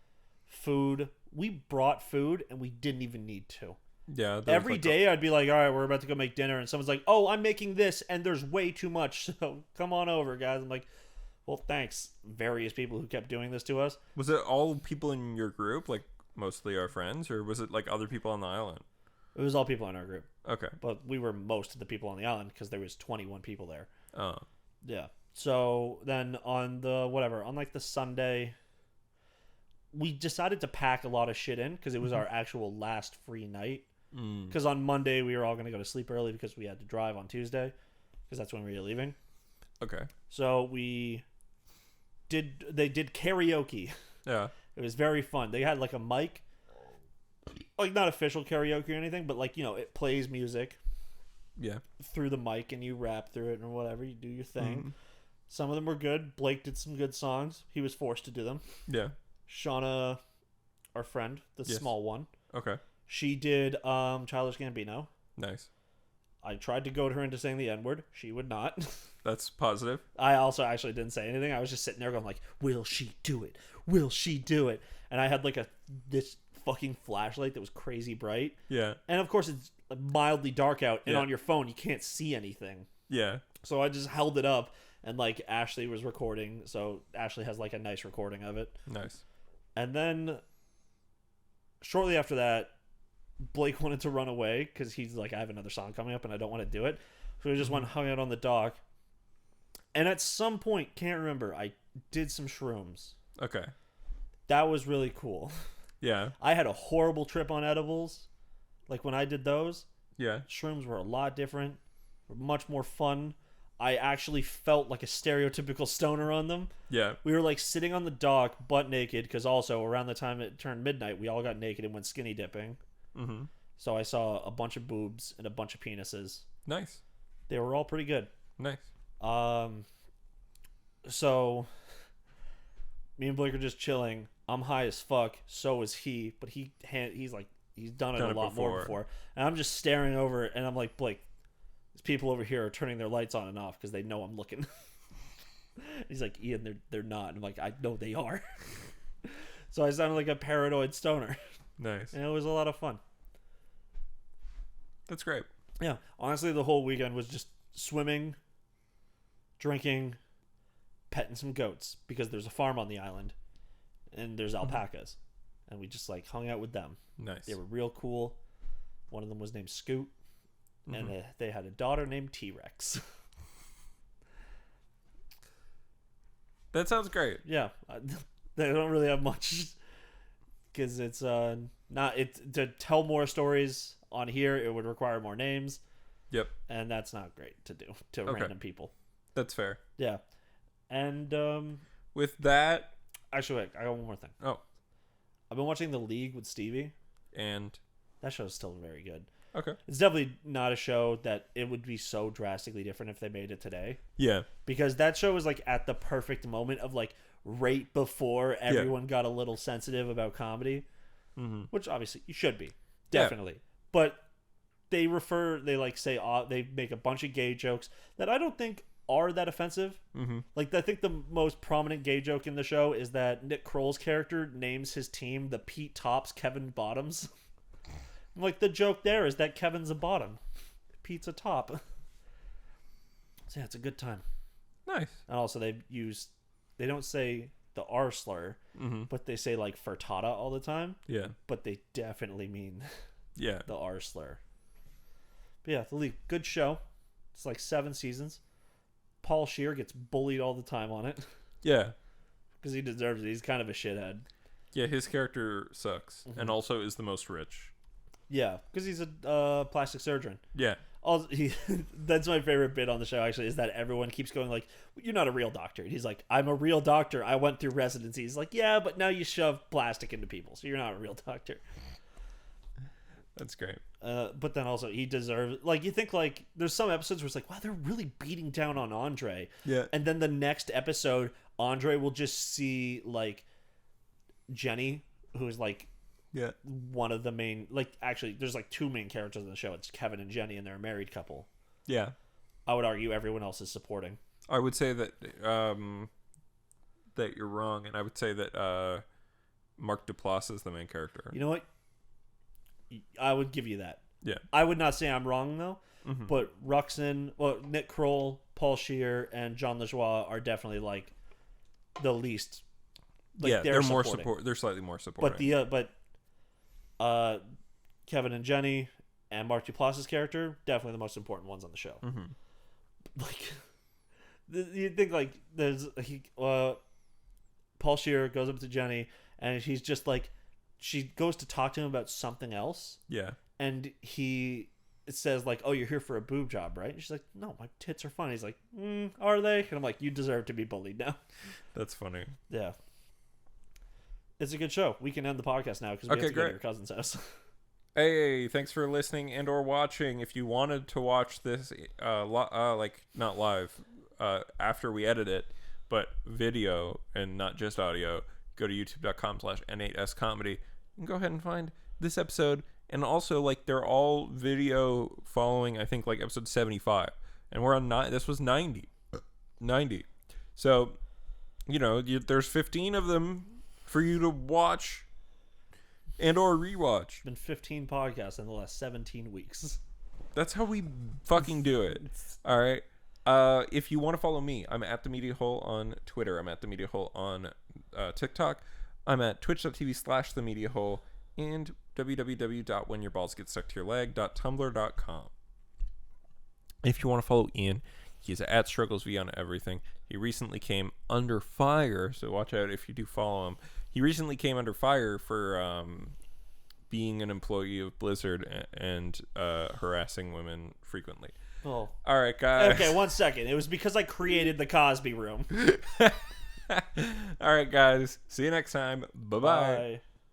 food. We brought food and we didn't even need to. Yeah. Every day I'd be like, all right, we're about to go make dinner. And someone's like, oh, I'm making this and there's way too much. So come on over, guys. I'm like, well, thanks. Various people who kept doing this to us. Was it all people in your group, like mostly our friends, or was it like other people on the island? It was all people in our group. Okay. But we were most of the people on the island because there was 21 people there. Oh. Yeah. So then on the Sunday, we decided to pack a lot of shit in because it was our actual last free night. Because on Monday we were all going to go to sleep early because we had to drive on Tuesday because that's when we were leaving. Okay. So they did karaoke. Yeah. It was very fun. They had like a mic, like not official karaoke or anything, but like, it plays music. Yeah. Through the mic and you rap through it or whatever. You do your thing. Some of them were good. Blake did some good songs. He was forced to do them. Yeah. Shauna, our friend, the small one. Okay. She did Childish Gambino. Nice. I tried to goad her into saying the N-word. She would not. That's positive. I also actually didn't say anything. I was just sitting there going like, will she do it? Will she do it? And I had like this fucking flashlight that was crazy bright. Yeah. And of course it's mildly dark out, and on your phone you can't see anything. Yeah. So I just held it up, and like Ashley was recording, so Ashley has like a nice recording of it. Nice. And then shortly after that, Blake wanted to run away because he's like, I have another song coming up and I don't want to do it. So we just went and hung out on the dock. And at some point, can't remember, I did some shrooms. Okay. That was really cool. Yeah. I had a horrible trip on edibles. Like when I did those, yeah, shrooms were a lot different, were much more fun. I actually felt like a stereotypical stoner on them. Yeah. We were like sitting on the dock, butt naked, because also around the time it turned midnight, we all got naked and went skinny dipping. Mm-hmm. So I saw a bunch of boobs and a bunch of penises. Nice. They were all pretty good. Nice. So me and Blake are just chilling. I'm high as fuck. So is he. But he's done it a lot more before. And I'm just staring over it, and I'm like, Blake, these people over here are turning their lights on and off because they know I'm looking. He's like, Ian, they're not. I'm like, I know they are. So I sounded like a paranoid stoner. Nice. And it was a lot of fun. That's great. Yeah. Honestly, the whole weekend was just swimming, drinking, petting some goats because there's a farm on the island and there's alpacas. And we just like hung out with them. Nice. They were real cool. One of them was named Scoot. And they had a daughter named T-Rex. That sounds great. Yeah. They don't really have much because it's not it to tell more stories on here. It would require more names. Yep. And that's not great to do to random people. That's fair. Yeah. And with that, actually, wait, I got one more thing. Oh, I've been watching The League with Stevie, and that show's still very good. Okay. It's definitely not a show that it would be so drastically different if they made it today. Yeah. Because that show was like at the perfect moment of like right before everyone got a little sensitive about comedy, which obviously you should be, definitely. Yeah. But they make a bunch of gay jokes that I don't think are that offensive. Like I think the most prominent gay joke in the show is that Nick Kroll's character names his team the Pete Tops Kevin Bottoms. Like the joke there is that Kevin's a bottom, Pete's a top. So yeah, it's a good time. Nice. And also they don't say the R slur, but they say like frittata all the time. Yeah. But they definitely mean the R slur. But yeah, The League, good show. It's like 7 seasons. Paul Scheer gets bullied all the time on it. Yeah. Because he deserves it. He's kind of a shithead. Yeah, his character sucks. And also is the most rich. Yeah, because he's a plastic surgeon. Yeah. That's my favorite bit on the show, actually, is that everyone keeps going like, you're not a real doctor. And he's like, I'm a real doctor. I went through residency. He's like, yeah, but now you shove plastic into people, so you're not a real doctor. That's great. But then also, he deserves... Like, you think, like, there's some episodes where it's like, wow, they're really beating down on Andre. Yeah. And then the next episode, Andre will just see, like, Jenny, who's, like... Yeah. One of the main... Like, actually, there's, like, 2 main characters in the show. It's Kevin and Jenny, and they're a married couple. Yeah. I would argue everyone else is supporting. I would say that that you're wrong, and I would say that Mark Duplass is the main character. You know what? I would give you that. Yeah. I would not say I'm wrong, though. But Nick Kroll, Paul Scheer, and John LaJoie are definitely, like, the least... Like, they're more support. They're slightly more supporting. But Kevin and Jenny and Mark Duplass's character, definitely the most important ones on the show. Mm-hmm. Like, you think like Paul Scheer goes up to Jenny, and he's just like, she goes to talk to him about something else. Yeah. And it says like, "Oh, you're here for a boob job, right?" And she's like, "No, my tits are fine." He's like, "Are they?" And I'm like, "You deserve to be bullied now." That's funny. Yeah. It's a good show. We can end the podcast now because we have to go to your cousin's house. Hey, thanks for listening and or watching. If you wanted to watch this, like not live, after we edit it, but video and not just audio, go to youtube.com/N8SComedy and go ahead and find this episode. And also, like, they're all video following, I think, like, episode 75. And we're on this was 90. So, you know, there's 15 of them for you to watch and or rewatch. It's been 15 podcasts in the last 17 weeks. That's how we fucking do it. All right. If you want to follow me, I'm at The Media Hole on Twitter. I'm at The Media Hole on TikTok. I'm at twitch.tv/The Media Hole. And www.whenyourballs.get-stuck-to-your-leg.tumblr.com. If you want to follow Ian, he's at StrugglesV on everything. He recently came under fire, so watch out if you do follow him. He recently came under fire for being an employee of Blizzard and harassing women frequently. Oh. All right, guys. Okay, 1 second. It was because I created the Cosby room. All right, guys. See you next time. Bye-bye. Bye.